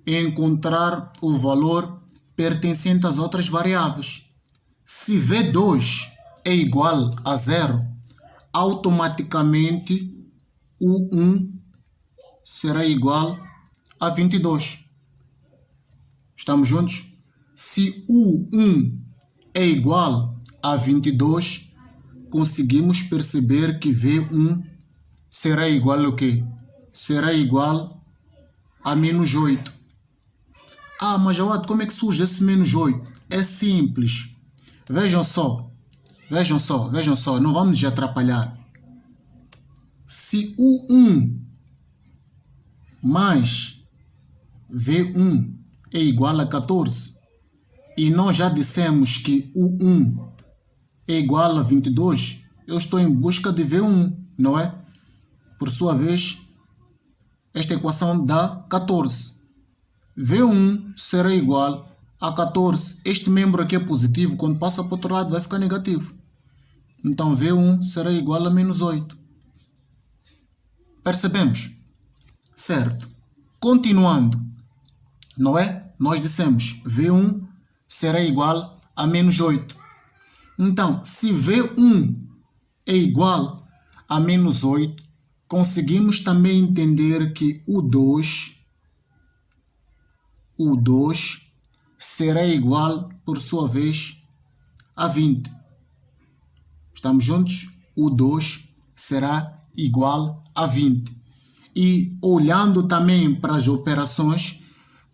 encontrar o valor pertencente às outras variáveis. Se V2 é igual a 0, automaticamente o 1 será igual a 22. Estamos juntos? Se o 1 é igual a 22, conseguimos perceber que V1 será igual a quê? Será igual a menos 8. Mas Jawad, como é que surge esse menos 8? É simples. Vejam só, não vamos nos atrapalhar. Se o 1 mais V1 é igual a 14, e nós já dissemos que o 1 é igual a 22, eu estou em busca de V1, não é? Por sua vez, esta equação dá 14. V1 será igual a 14. Este membro aqui é positivo, quando passa para o outro lado vai ficar negativo. Então V1 será igual a menos 8. Percebemos? Certo. Continuando, não é? Nós dissemos V1 será igual a menos 8. Então, se V1 é igual a menos 8, conseguimos também entender que o 2 será igual, por sua vez, a 20. Estamos juntos? O 2 será igual a 20. E olhando também para as operações,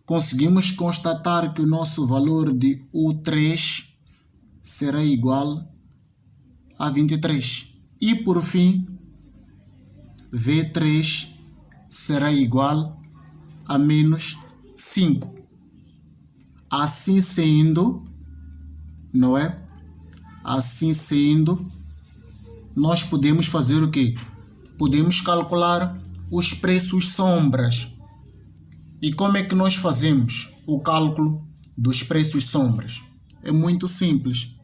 conseguimos constatar que o nosso valor de U3 será igual a 23. E por fim, V3 será igual a menos 5. Assim sendo, não é? Assim sendo, nós podemos fazer o quê? Podemos calcular os preços sombras. E como é que nós fazemos o cálculo dos preços sombras? É muito simples.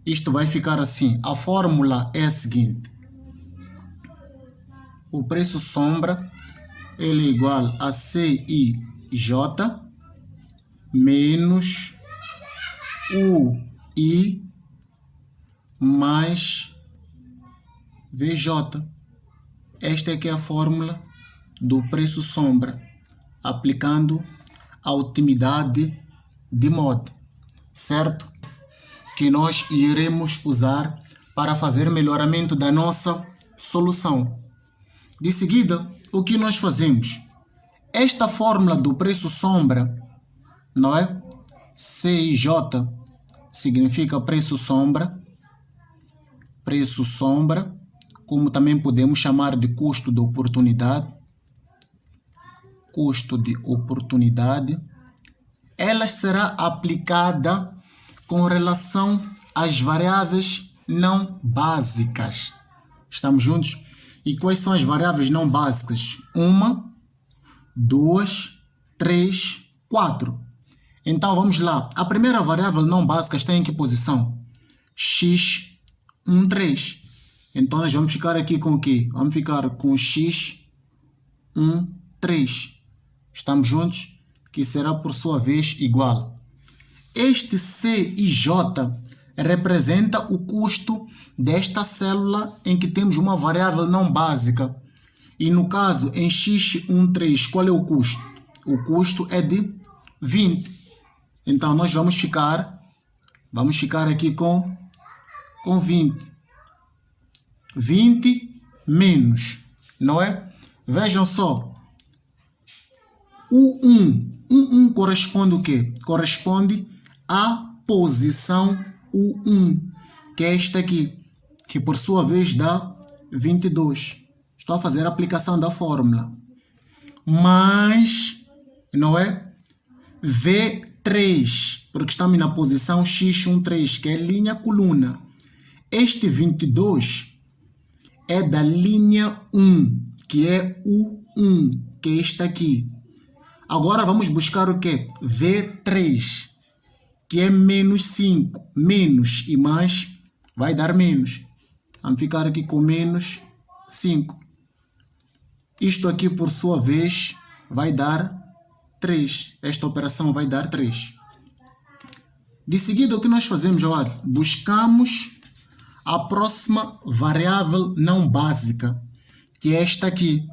Isto vai ficar assim. A fórmula é a seguinte. O preço sombra ele é igual a CIJ menos UI mais VJ. Esta é que é a fórmula do preço sombra, aplicando a utilidade de mod, certo? Que nós iremos usar para fazer melhoramento da nossa solução. De seguida, o que nós fazemos? Esta fórmula do preço sombra, não é? CIJ significa preço sombra, como também podemos chamar de custo de oportunidade, ela será aplicada com relação às variáveis não básicas. Estamos juntos? E quais são as variáveis não básicas? 1, 2, 3, 4. Então vamos lá. A primeira variável não básica está em que posição? X, 1, 3. Então nós vamos ficar aqui com o quê? Vamos ficar com X, 1, 3. Estamos juntos? Que será por sua vez igual. Este CIJ representa o custo desta célula em que temos uma variável não básica. E no caso, em X13, qual é o custo? O custo é de 20. Então, nós vamos ficar aqui com 20. 20 menos, não é? Vejam só. O 1 corresponde o quê? Corresponde à posição U1, que é esta aqui, que por sua vez dá 22. Estou a fazer a aplicação da fórmula. Mas, não é? V3, porque estamos na posição X13, que é linha coluna. Este 22 é da linha 1, que é U1, que é esta aqui. Agora vamos buscar o quê? V3, que é menos 5. Menos e mais vai dar menos. Vamos ficar aqui com menos 5. Isto aqui, por sua vez, vai dar 3. Esta operação vai dar 3. De seguida, o que nós fazemos, Jawad? Buscamos a próxima variável não básica, que é esta aqui,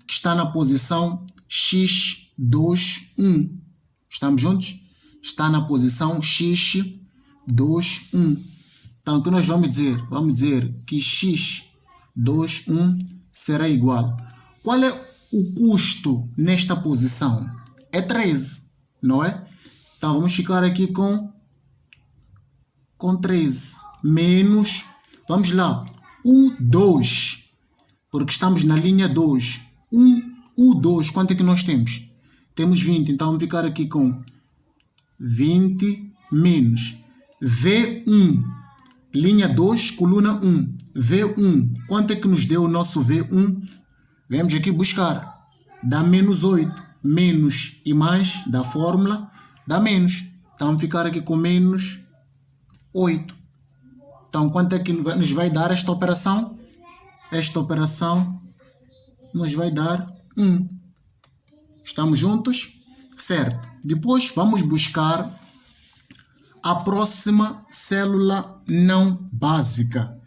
que está na posição x21. Estamos juntos? Está na posição x21. Então, o que nós vamos dizer? Vamos dizer que x21 será igual. Qual é o custo nesta posição? É 13, não é? Então, vamos ficar aqui com 13 menos, vamos lá, U2, porque estamos na linha 2. U2, quanto é que nós temos? Temos 20, então vamos ficar aqui com 20 menos V1, linha 2, coluna 1, V1, quanto é que nos deu o nosso V1? Vamos aqui buscar, dá menos 8, menos e mais da fórmula, dá menos, então vamos ficar aqui com menos 8. Então, quanto é que nos vai dar esta operação? Esta operação nos vai dar 1. Estamos juntos? Certo. Depois, vamos buscar a próxima célula não básica.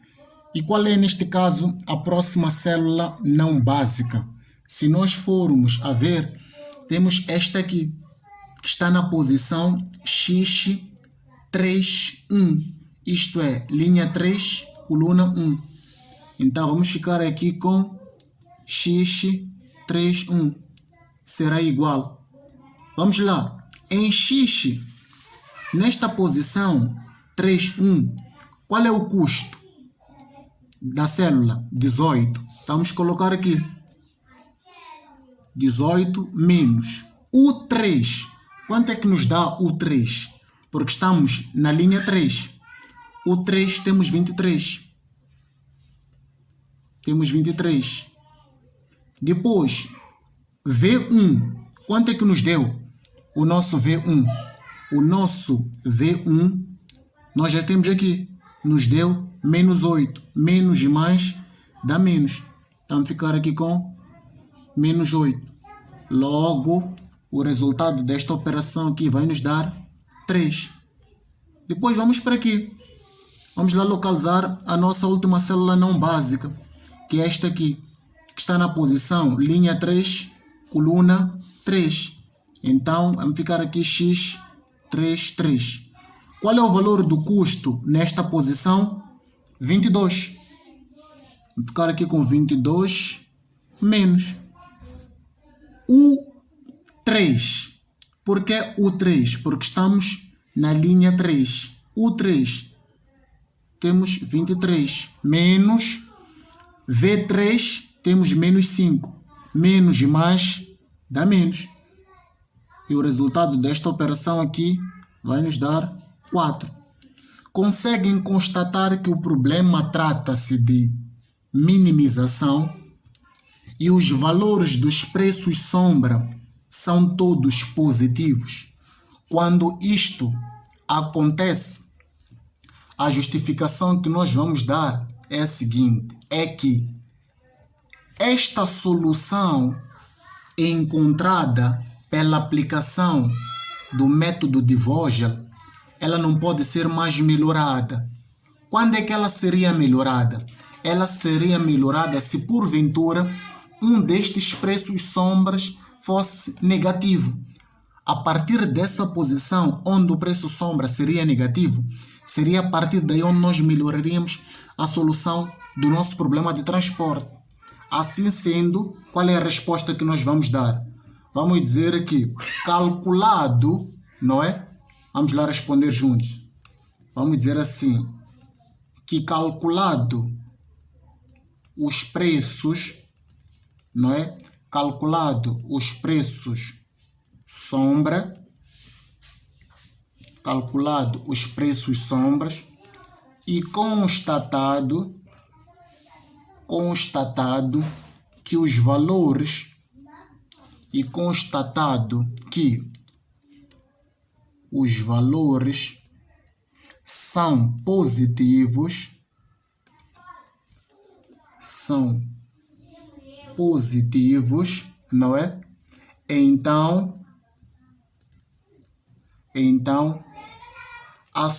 E qual é, neste caso, a próxima célula não básica? Se nós formos a ver, temos esta aqui, que está na posição x31. Isto é, linha 3, coluna 1. Então, vamos ficar aqui com x31. Será igual. Vamos lá. Em x, nesta posição 31, qual é o custo da célula? 18. Então, vamos colocar aqui 18 menos U3. Quanto é que nos dá U3? Porque estamos na linha 3. U3 temos 23. Temos 23. Depois, V1. Quanto é que nos deu o nosso V1? O nosso V1, nós já temos aqui. Nos deu menos 8. Menos e mais dá menos. Então, vamos ficar aqui com menos 8. Logo, o resultado desta operação aqui vai nos dar 3. Depois, vamos para aqui. Vamos lá localizar a nossa última célula não básica, que é esta aqui, que está na posição linha 3, coluna 3. Então, vamos ficar aqui x33. Qual é o valor do custo nesta posição? 22. Vamos ficar aqui com 22 menos U3. Por que U3? Porque estamos na linha 3. U3. Temos 23 menos V3, temos menos 5. Menos e mais dá menos. E o resultado desta operação aqui vai nos dar 4. Conseguem constatar que o problema trata-se de minimização e os valores dos preços sombra são todos positivos. Quando isto acontece, a justificação que nós vamos dar é a seguinte, é que esta solução encontrada pela aplicação do método de Vogel, ela não pode ser mais melhorada. Quando é que ela seria melhorada? Ela seria melhorada se porventura um destes preços sombras fosse negativo. A partir dessa posição onde o preço sombra seria negativo, seria a partir daí onde nós melhoraríamos a solução do nosso problema de transporte. Assim sendo, qual é a resposta que nós vamos dar? Vamos dizer que calculado, não é? Vamos lá responder juntos. Vamos dizer assim, que calculado os preços, não é? Calculado os preços sombra, calculado os preços sombras e constatado que os valores são positivos, não é? Então a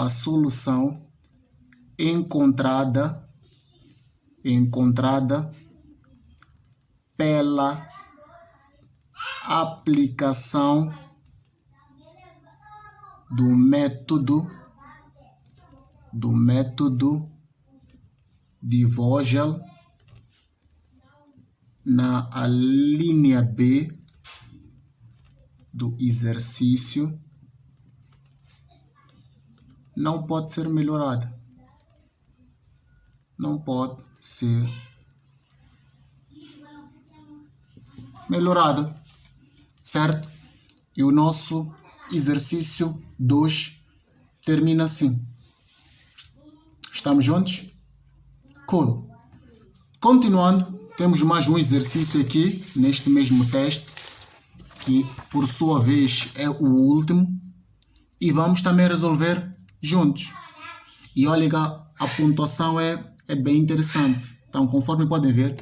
solução encontrada pela aplicação do método de Vogel na linha B do exercício não pode ser melhorada. Não pode ser melhorada, certo? E o nosso exercício 2 termina assim. Estamos juntos? Cool. Continuando, temos mais um exercício aqui, neste mesmo teste, que por sua vez é o último, e vamos também resolver juntos. E olha que a pontuação é bem interessante. Então, conforme podem ver,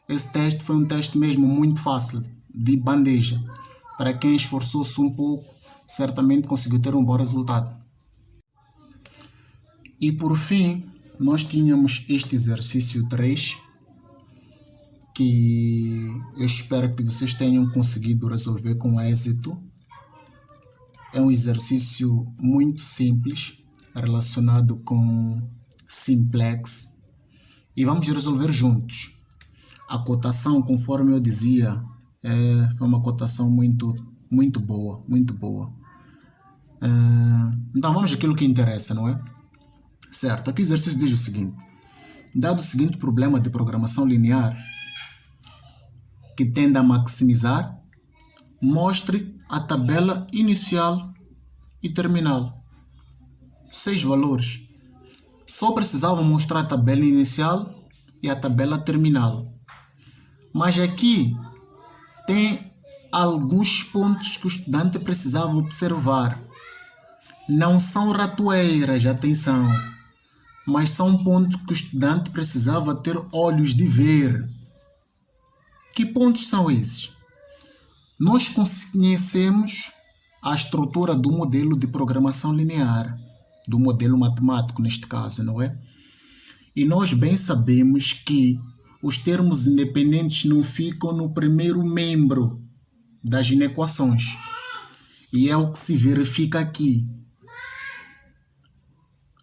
esse teste foi um teste mesmo muito fácil, de bandeja. Para quem esforçou-se um pouco, certamente conseguiu ter um bom resultado. E por fim, nós tínhamos este exercício 3, que eu espero que vocês tenham conseguido resolver com êxito. É um exercício muito simples, relacionado com simplex, e vamos resolver juntos. A cotação, conforme eu dizia, foi uma cotação muito boa. Então vamos àquilo que interessa, não é? Certo, aqui o exercício diz o seguinte: dado o seguinte problema de programação linear que tende a maximizar, mostre a tabela inicial e terminal. 6 valores. Só precisava mostrar a tabela inicial e a tabela terminal. Mas aqui tem alguns pontos que o estudante precisava observar. Não são ratoeiras, atenção, mas são pontos que o estudante precisava ter olhos de ver. Que pontos são esses? Nós conhecemos a estrutura do modelo de programação linear, do modelo matemático neste caso, não é? E nós bem sabemos que os termos independentes não ficam no primeiro membro das inequações. E é o que se verifica aqui.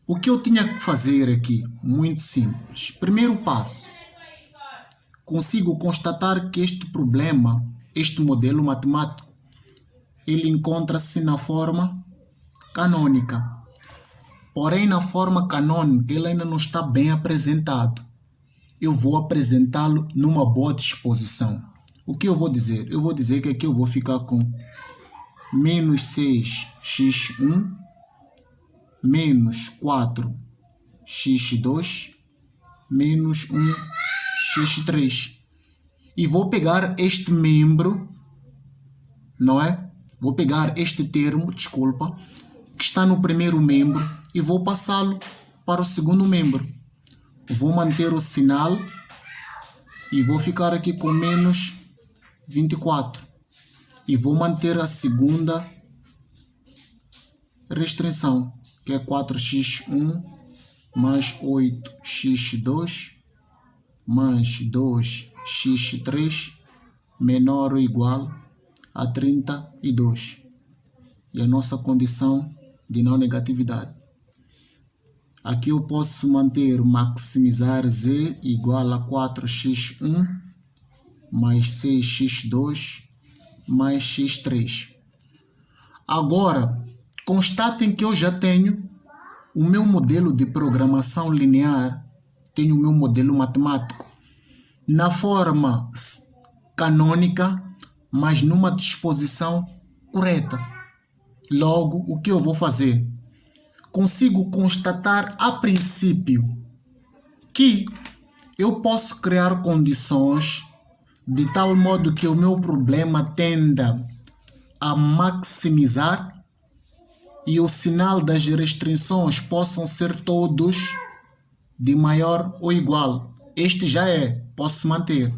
O que eu tinha que fazer aqui? Muito simples. Primeiro passo. Consigo constatar que este problema, este modelo matemático, ele encontra-se na forma canônica. Porém, na forma canônica, ele ainda não está bem apresentado. Eu vou apresentá-lo numa boa disposição. O que eu vou dizer? Eu vou dizer que aqui eu vou ficar com menos 6x1 menos 4x2 menos 1x3. E vou pegar este membro, não é? Vou pegar este termo, desculpa, que está no primeiro membro e vou passá-lo para o segundo membro. Vou manter o sinal e vou ficar aqui com menos 24. E vou manter a segunda restrição, que é 4x1 mais 8x2 mais 2x3 menor ou igual a 32. E a nossa condição de não negatividade. Aqui eu posso manter, maximizar z igual a 4x1 mais 6x2 mais x3. Agora, constatem que eu já tenho o meu modelo de programação linear, tenho o meu modelo matemático na forma canônica, mas numa disposição correta. Logo, o que eu vou fazer? Consigo constatar a princípio que eu posso criar condições de tal modo que o meu problema tenda a maximizar e o sinal das restrições possam ser todos de maior ou igual. Este já posso manter,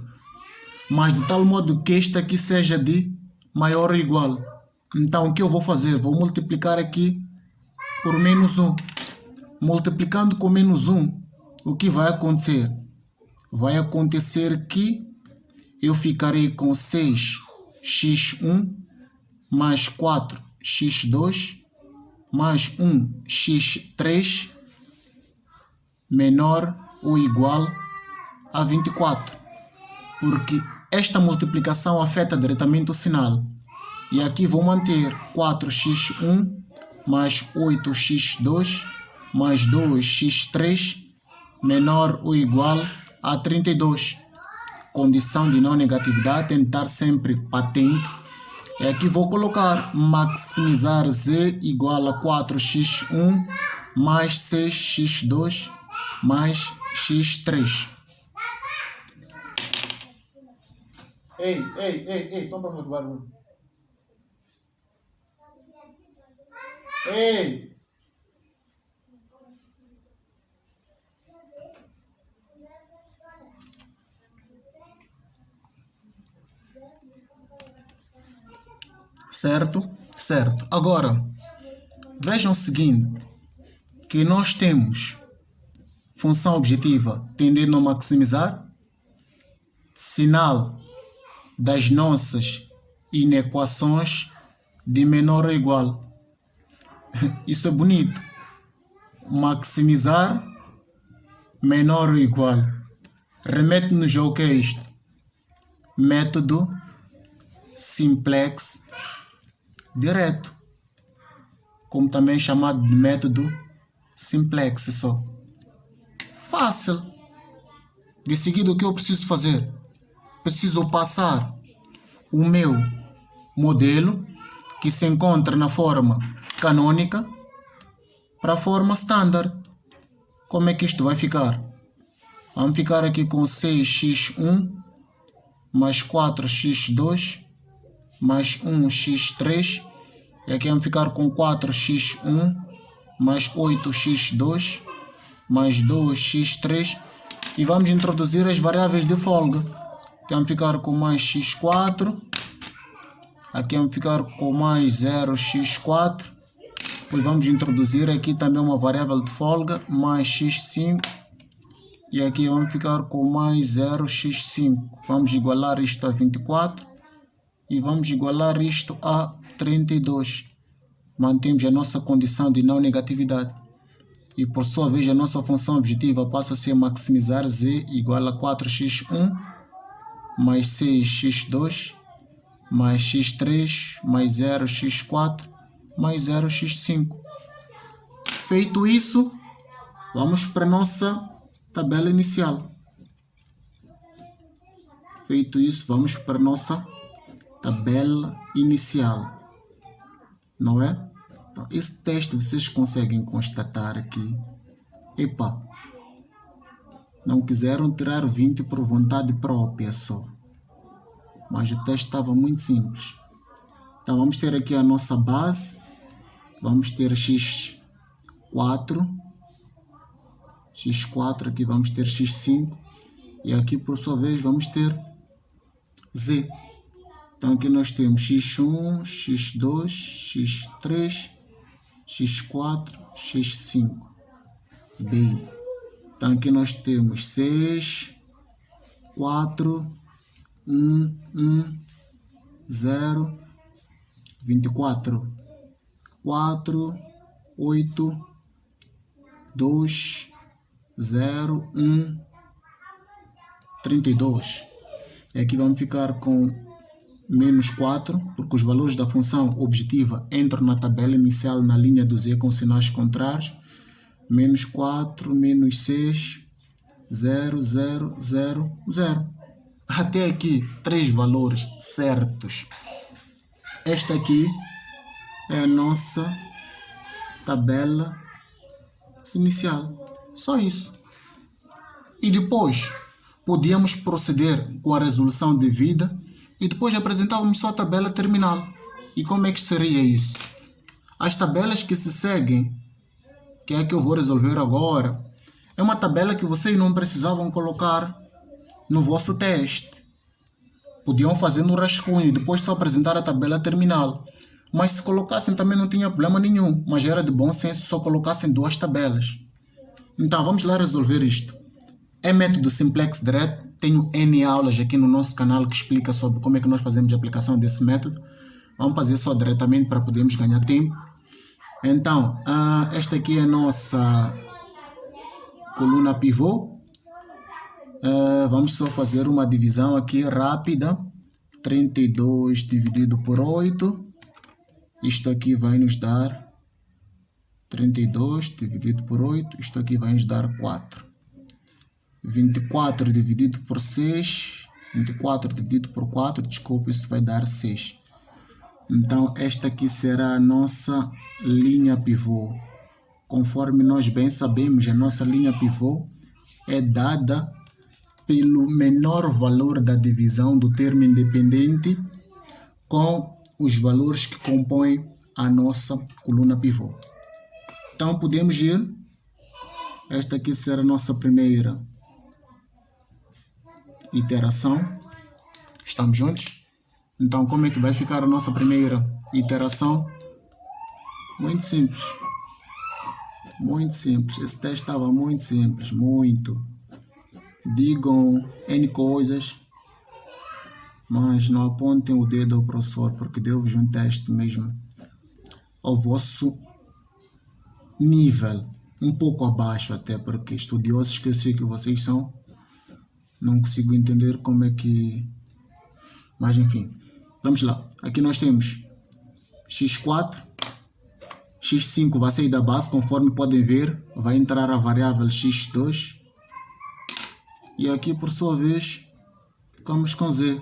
mas de tal modo que este aqui seja de maior ou igual. Então, o que eu vou fazer? Vou multiplicar aqui por menos 1. Multiplicando com menos 1, o que vai acontecer? Vai acontecer que eu ficarei com 6x1 mais 4x2 mais 1x3 menor ou igual a 24. Porque esta multiplicação afeta diretamente o sinal. E aqui vou manter 4x1 mais 8x2 mais 2x3 menor ou igual a 32. Condição de não negatividade, tentar sempre patente. E aqui vou colocar maximizar z igual a 4x1 mais 6x2 mais x3. Ei, estão para motivar. Ei! Certo? Certo. Agora, vejam o seguinte, que nós temos função objetiva tendendo a maximizar, sinal das nossas inequações de menor ou igual. Isso é bonito. Maximizar, menor ou igual. Remete-nos ao que é isto? Método simplex direto, como também chamado de método simplex só. Fácil. De seguida, o que eu preciso fazer? Preciso passar o meu modelo, que se encontra na forma canônica, para a forma standard. Como é que isto vai ficar? Vamos ficar aqui com 6x1 mais 4x2 mais 1x3. E aqui vamos ficar com 4x1 mais 8x2 mais 2x3. E vamos introduzir as variáveis de folga. Aqui vamos ficar com mais x4. Aqui vamos ficar com mais 0x4. Depois vamos introduzir aqui também uma variável de folga, mais x5. E aqui vamos ficar com mais 0x5. Vamos igualar isto a 24. E vamos igualar isto a 32. Mantemos a nossa condição de não negatividade. E por sua vez a nossa função objetiva passa a ser maximizar z igual a 4x1 mais 6x2 mais x3 mais 0x4 mais 0x5. Feito isso, vamos para a nossa tabela inicial. Feito isso, vamos para a nossa tabela inicial. Não é? Então, esse teste vocês conseguem constatar aqui. Epa, não quiseram tirar 20 por vontade própria só. Mas o teste estava muito simples. Então vamos ter aqui a nossa base. Vamos ter x4. x4, aqui vamos ter x5. E aqui por sua vez vamos ter z. Então aqui nós temos x1, x2, x3, x4, x5. Bem, então aqui nós temos 6, 4, 1, 0, 24, 4, 8, 2, 0, 1, 32. E aqui vamos ficar com menos 4, porque os valores da função objetiva entram na tabela inicial na linha do z com sinais contrários. Menos 4, menos 6, 0, 0, 0, 0. Até aqui, 3 valores certos. Esta aqui é a nossa tabela inicial. Só isso. E depois, podíamos proceder com a resolução devida e depois apresentávamos só a tabela terminal. E como é que seria isso? As tabelas que se seguem, que é a que eu vou resolver agora, é uma tabela que vocês não precisavam colocar no vosso teste. Podiam fazer no rascunho e depois só apresentar a tabela terminal. Mas se colocassem também não tinha problema nenhum, mas era de bom senso só colocassem duas tabelas. Então vamos lá resolver isto. É método simplex direto. Tenho N aulas aqui no nosso canal que explica sobre como é que nós fazemos a aplicação desse método. Vamos fazer só diretamente para podermos ganhar tempo. Então, esta aqui é a nossa coluna pivô. Vamos só fazer uma divisão aqui rápida. 32 dividido por 8. Isto aqui vai nos dar 32 dividido por 8. Isto aqui vai nos dar 4. 24 dividido por 6. 24 dividido por 4. Desculpa, isso vai dar 6. Então, esta aqui será a nossa linha pivô. Conforme nós bem sabemos, a nossa linha pivô é dada pelo menor valor da divisão do termo independente com os valores que compõem a nossa coluna pivô. Então, podemos ir. Esta aqui será a nossa primeira iteração. Estamos juntos? Então, como é que vai ficar a nossa primeira iteração? Muito simples. Muito simples. Esse teste estava muito simples. Muito. Digam N coisas, mas não apontem o dedo ao professor, porque deu-vos um teste mesmo ao vosso nível. Um pouco abaixo até, porque estudiosos que eu sei que vocês são, não consigo entender como é que... Mas enfim, vamos lá. Aqui nós temos x4, x5 vai sair da base, conforme podem ver, vai entrar a variável x2. E aqui, por sua vez, ficamos com z.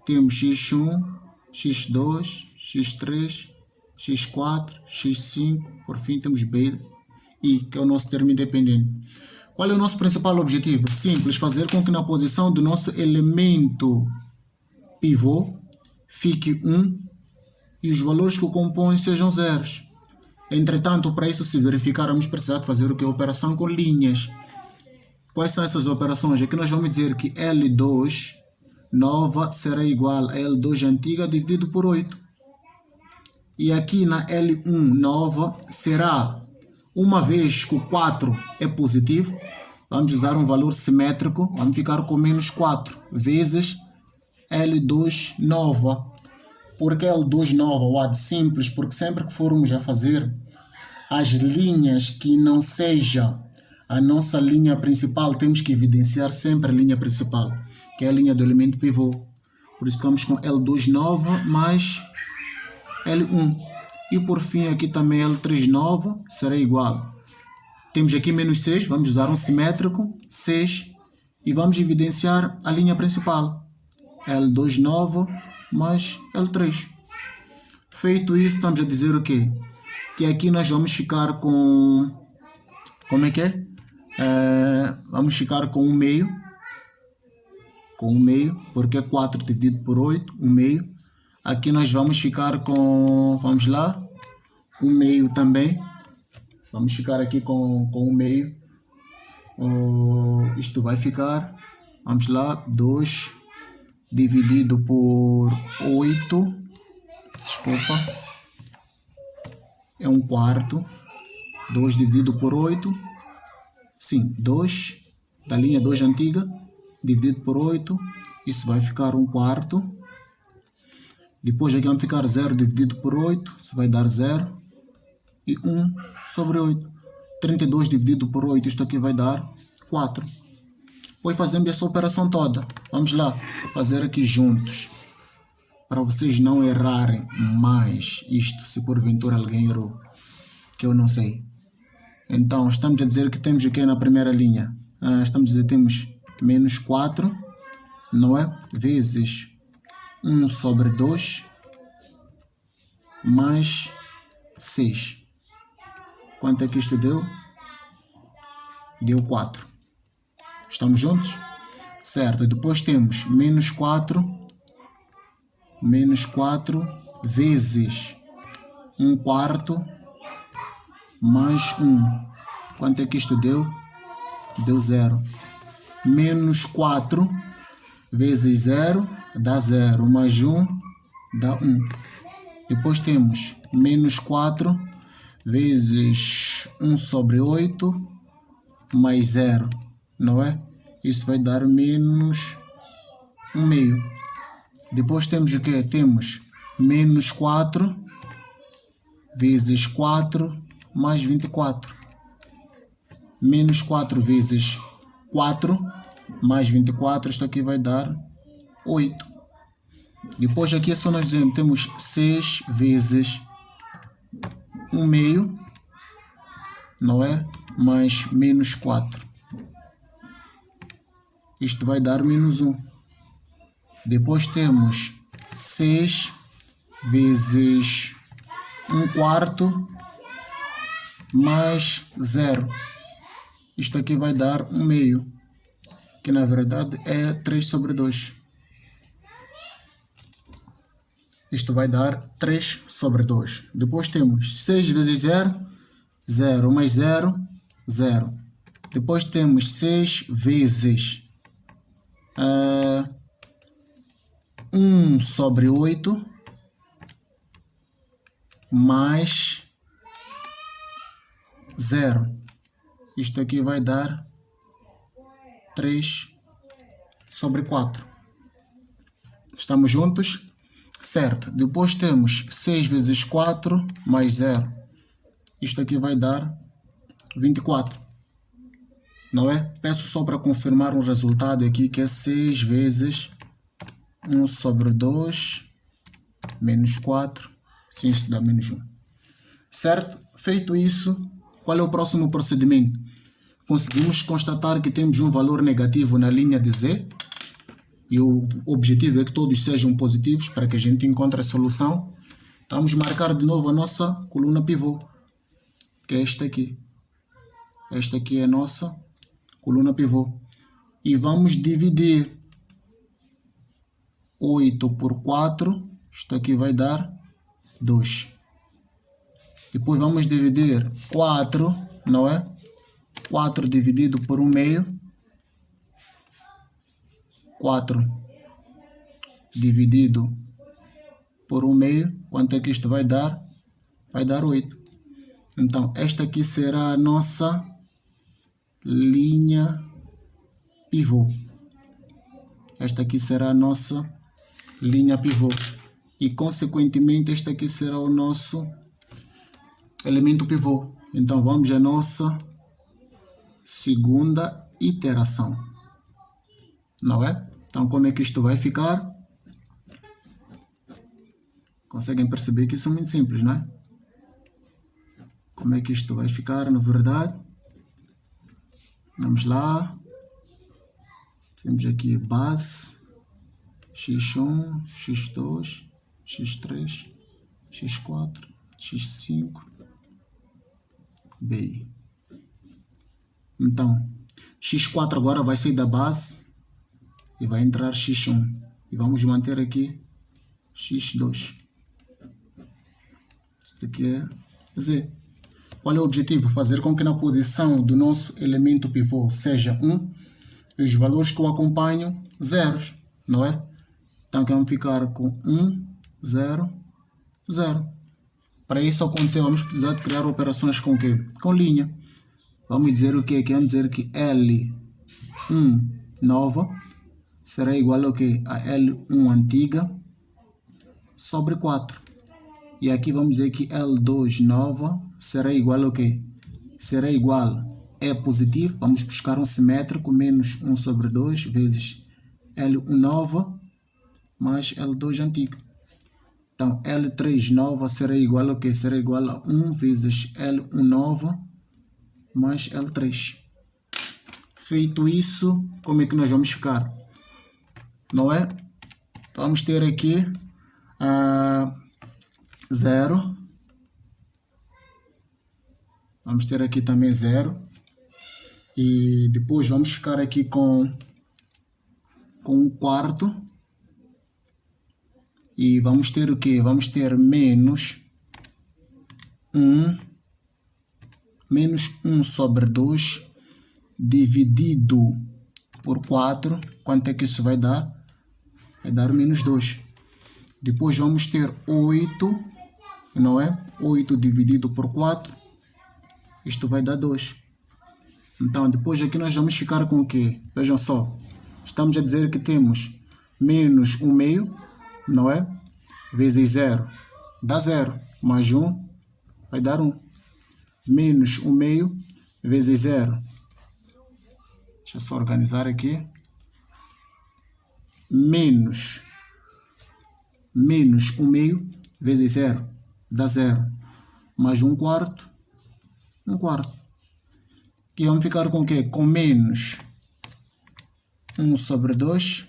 Temos x1, x2, x3, x4, x5, por fim temos b, i, que é o nosso termo independente. Qual é o nosso principal objetivo? Simples, fazer com que na posição do nosso elemento pivô fique 1 e os valores que o compõem sejam zeros. Entretanto, para isso se verificar, vamos precisar de fazer o que? Operação com linhas. Quais são essas operações? Aqui nós vamos dizer que L2 nova será igual a L2 antiga dividido por 8. E aqui na L1 nova será, uma vez que o 4 é positivo, vamos usar um valor simétrico, vamos ficar com menos 4 vezes L2 nova. Por que L2 nova? O AD simples, porque sempre que formos a fazer as linhas que não seja a nossa linha principal, temos que evidenciar sempre a linha principal, que é a linha do elemento pivô. Por isso ficamos com L2 nova mais L1. E por fim aqui também L3 nova será igual. Temos aqui menos 6, vamos usar um simétrico, 6, e vamos evidenciar a linha principal. L2 nova mais L3. Feito isso, estamos a dizer o quê? Que aqui nós vamos ficar com... Como é que é? Vamos ficar com 1 meio. Com 1 meio, porque é 4 dividido por 8, 1 meio. Aqui nós vamos ficar com... Vamos lá. 1 meio também. Vamos ficar aqui com 1 meio. Isto vai ficar... Vamos lá. 2 dividido por 8. Desculpa. É 1/4. 2 dividido por 8. Sim, 2 da linha 2 antiga dividido por 8. Isso vai ficar 1/4. Depois aqui vamos ficar 0 dividido por 8. Isso vai dar 0. E 1 sobre 8. 32 dividido por 8. Isto aqui vai dar 4. Depois fazemos essa operação toda. Vamos lá fazer aqui juntos, para vocês não errarem mais isto, se porventura alguém errou, que eu não sei. Então, estamos a dizer que temos o que na primeira linha? Estamos a dizer que temos menos 4, não é? Vezes 1 sobre 2, mais 6. Quanto é que isto deu? Deu 4. Estamos juntos? Certo. E depois temos menos 4 vezes 1/4 mais 1. Quanto é que isto deu? Deu 0. Menos 4 vezes 0 dá 0. Mais 1 dá 1. Depois temos menos 4 vezes 1 sobre 8 mais 0, não é? Isso vai dar menos 1 meio. Depois temos o que? Temos menos 4 vezes 4 mais 24. Menos 4 vezes 4 mais 24, isto aqui vai dar 8. Depois aqui é só nós dizemos, temos 6 vezes 1 meio, não é? Mais menos 4. Isto vai dar menos 1. Depois temos 6 vezes 1 quarto mais 0. Isto aqui vai dar 1 meio, que na verdade é 3 sobre 2. Isto vai dar 3 sobre 2. Depois temos 6 vezes 0, 0 mais 0, 0. Depois temos 6 vezes 1 sobre 8 mais 0. Isto aqui vai dar 3 sobre 4. Estamos juntos? Certo. Depois temos 6 vezes 4 mais 0. Isto aqui vai dar 24. Não é? Peço só para confirmar um resultado aqui, que é 6 vezes 1 sobre 2 menos 4. Sim, isso dá menos 1. Certo? Feito isso, qual é o próximo procedimento? Conseguimos constatar que temos um valor negativo na linha de Z. E o objetivo é que todos sejam positivos para que a gente encontre a solução. Vamos marcar de novo a nossa coluna pivô, que é esta aqui. Esta aqui é a nossa coluna pivô. E vamos dividir 8 por 4. Isto aqui vai dar 2. Depois vamos dividir 4, não é? 4 dividido por 1 meio. 4 dividido por 1 meio, quanto é que isto vai dar? Vai dar 8. Então, esta aqui será a nossa linha pivô. Esta aqui será a nossa linha pivô. E, consequentemente, este aqui será o nosso elemento pivô. Então, vamos à nossa segunda iteração. Não é? Então, como é que isto vai ficar? Conseguem perceber que isso é muito simples, não é? Como é que isto vai ficar, na verdade? Vamos lá. Temos aqui base, x1, x2, x3, x4, x5, bi. Então, x4 agora vai sair da base e vai entrar x1. E vamos manter aqui x2. Isso aqui é Z. Qual é o objetivo? Fazer com que na posição do nosso elemento pivô seja 1 e os valores que o acompanham zeros, não é? Então aqui vamos ficar com 1, 0, 0. Para isso acontecer, vamos precisar de criar operações com o quê? Com linha. Vamos dizer o quê? Vamos dizer que L1 nova será igual ao quê? A L1 antiga sobre 4. E aqui vamos dizer que L2 nova será igual ao quê? Será igual a positivo, vamos buscar um simétrico, menos 1 sobre 2 vezes L1 nova mais L2 antiga. Então, L3 nova será igual ao quê? Será igual a 1 vezes L1 nova mais L3. Feito isso, como é que nós vamos ficar? Não é? Vamos ter aqui 0. Vamos ter aqui também 0. E depois vamos ficar aqui com 1 quarto. E vamos ter o quê? Vamos ter menos 1 sobre 2 dividido por 4. Quanto é que isso vai dar? Vai dar menos 2. Depois vamos ter 8 não é? 8 dividido por 4, isto vai dar 2. Então, depois aqui nós vamos ficar com o quê? Vejam só, estamos a dizer que temos menos 1 meio, não é? Vezes 0 dá 0, mais 1 vai dar 1. Menos 1 meio vezes 0. Deixa eu só organizar aqui. Menos 1 meio vezes 0 dá 0. Mais 1 quarto, 1 quarto. Aqui vamos ficar com o quê? Com menos 1 sobre 2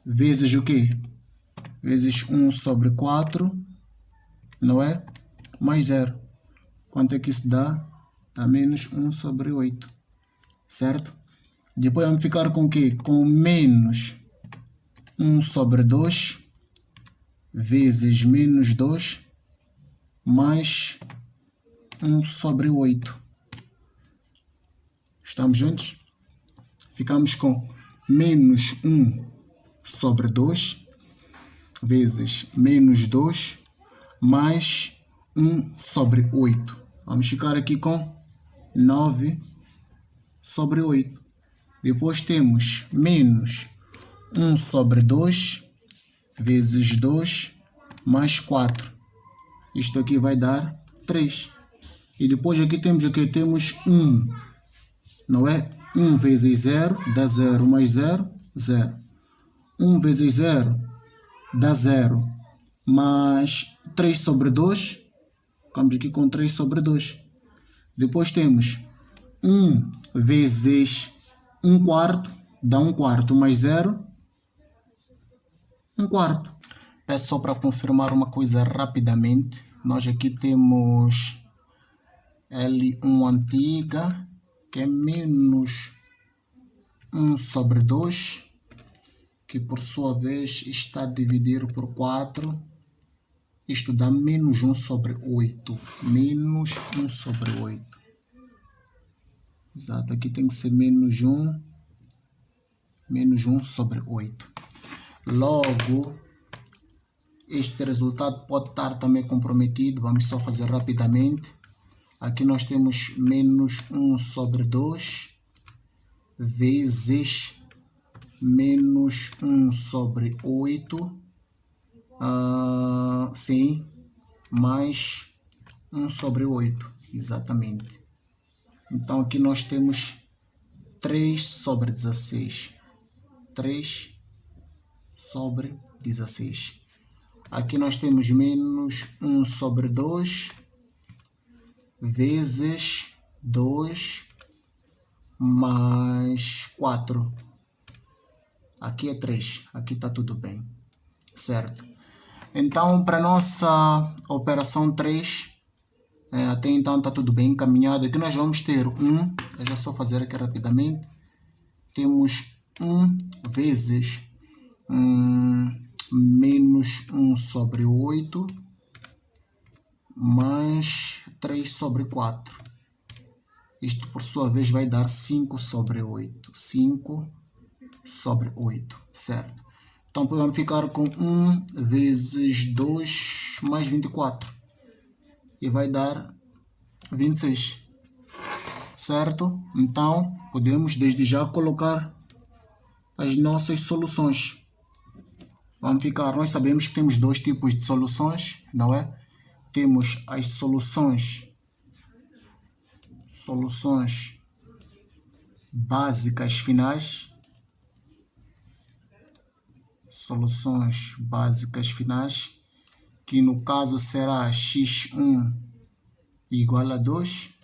vezes o quê? Vezes 1 sobre 4, não é? Mais 0. Quanto é que isso dá? Dá menos 1 sobre 8, certo? Depois vamos ficar com o quê? Com menos 1 sobre 2 vezes menos 2 mais 1 sobre 8. Estamos juntos? Ficamos com menos 1 sobre 2 vezes menos 2 mais 1 sobre 8. Vamos ficar aqui com 9 sobre 8. Depois temos menos 1 sobre 2 vezes 2 mais 4. Isto aqui vai dar 3. E depois aqui temos o que? Temos 1. Não é? 1 vezes 0 dá 0 mais 0, 0. 1 vezes 0 dá 0 mais 3 sobre 2. Ficamos aqui com 3 sobre 2. Depois temos 1 vezes 1 quarto dá 1 quarto mais 0, 1 quarto. Peço só para confirmar uma coisa rapidamente. Nós aqui temos L1 antiga, que é menos 1 sobre 2, que por sua vez está a dividir por 4. Isto dá menos 1 sobre 8. Menos 1 sobre 8. Exato, aqui tem que ser menos 1 sobre 8. Logo, este resultado pode estar também comprometido. Vamos só fazer rapidamente. Aqui nós temos menos 1 sobre 2 vezes menos 1 sobre 8. Sim, mais 1 sobre 8. Exatamente. Então aqui nós temos 3 sobre 16. 3 sobre 16. Aqui nós temos menos 1 sobre 2 vezes 2 mais 4. Aqui é 3. Aqui está tudo bem. Certo? Então, para a nossa operação 3, até então está tudo bem encaminhado. Aqui nós vamos ter 1. Deixa eu só fazer aqui rapidamente. Temos 1 vezes menos 1 sobre 8 mais 3 sobre 4. Isto, por sua vez, vai dar 5 sobre 8. 5 sobre 8, certo? Então, vamos ficar com 1 vezes 2 mais 24. E vai dar 26. Certo? Então, podemos desde já colocar as nossas soluções. Vamos ficar, nós sabemos que temos dois tipos de soluções, não é? Temos as soluções básicas finais. Soluções básicas finais, que no caso será x1 igual a 2,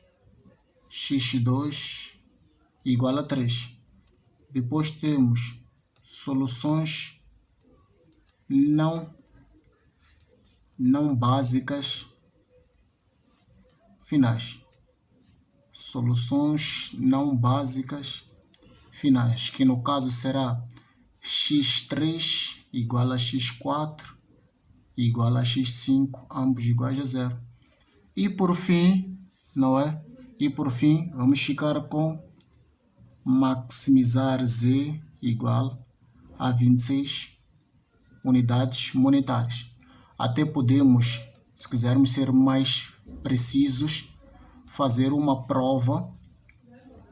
x2 igual a 3. Depois temos soluções não básicas finais. Soluções não básicas finais, que no caso será x3 igual a x4 igual a x5, ambos iguais a 0. E por fim, não é? E por fim, vamos ficar com maximizar z igual a 26 unidades monetárias. Até podemos se quisermos ser mais precisos, fazer uma prova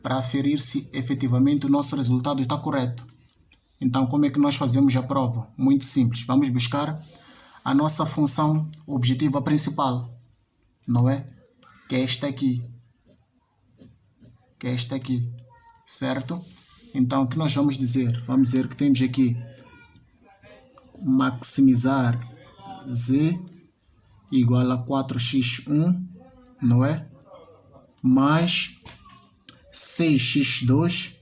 para aferir se efetivamente o nosso resultado está correto. Então, como é que nós fazemos a prova? Muito simples. Vamos buscar a nossa função objetiva principal, não é? Que é esta aqui. Certo? Então, o que nós vamos dizer? Vamos dizer que temos aqui maximizar z igual a 4x1, não é? Mais 6x2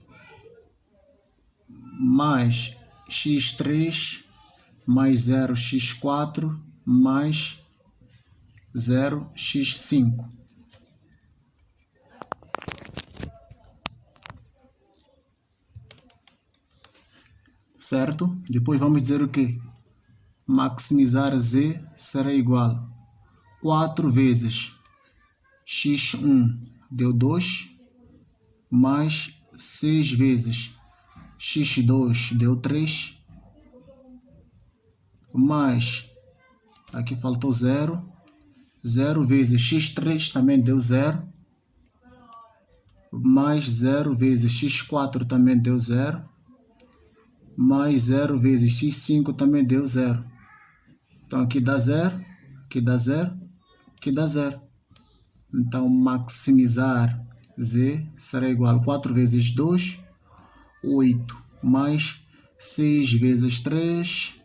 mais x3 mais 0x4 mais 0x5. Certo? Depois vamos dizer o quê? Maximizar z será igual a 4 vezes x1 deu 2, mais 6 vezes x2 deu 3, mais, aqui faltou 0, 0 vezes x3 também deu 0, mais 0 vezes x4 também deu 0, mais 0 vezes x5 também deu 0. Então aqui dá 0, aqui dá 0, aqui dá 0. Então maximizar z será igual a 4 vezes 2, 8, mais 6 vezes 3,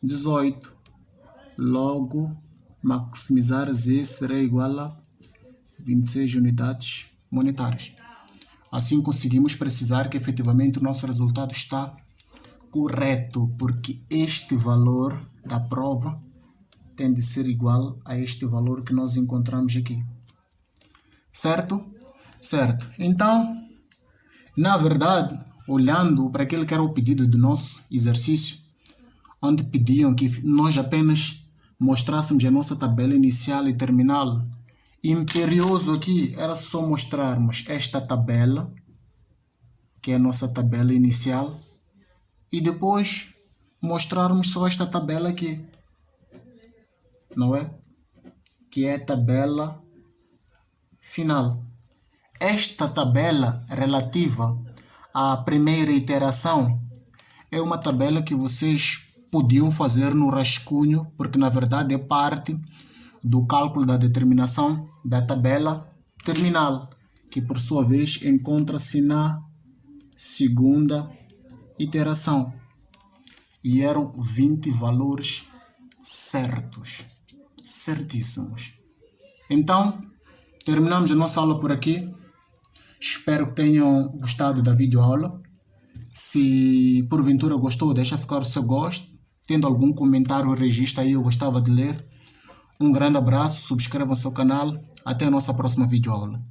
18. Logo, maximizar z será igual a 26 unidades monetárias. Assim conseguimos precisar que efetivamente o nosso resultado está correto, porque este valor da prova tem de ser igual a este valor que nós encontramos aqui. Certo? Certo. Então, na verdade, olhando para aquele que era o pedido do nosso exercício, onde pediam que nós apenas mostrássemos a nossa tabela inicial e terminal, imperioso aqui era só mostrarmos esta tabela, que é a nossa tabela inicial, e depois mostrarmos só esta tabela aqui, não é? Que é a tabela final. Esta tabela relativa à primeira iteração é uma tabela que vocês podiam fazer no rascunho, porque na verdade é parte do cálculo da determinação da tabela terminal, que por sua vez encontra-se na segunda iteração. E eram 20 valores certos, certíssimos. Então, terminamos a nossa aula por aqui. Espero que tenham gostado da videoaula. Se porventura gostou, deixa ficar o seu gosto. Tendo algum comentário, registra aí, eu gostava de ler. Um grande abraço, subscrevam seu canal. Até a nossa próxima videoaula.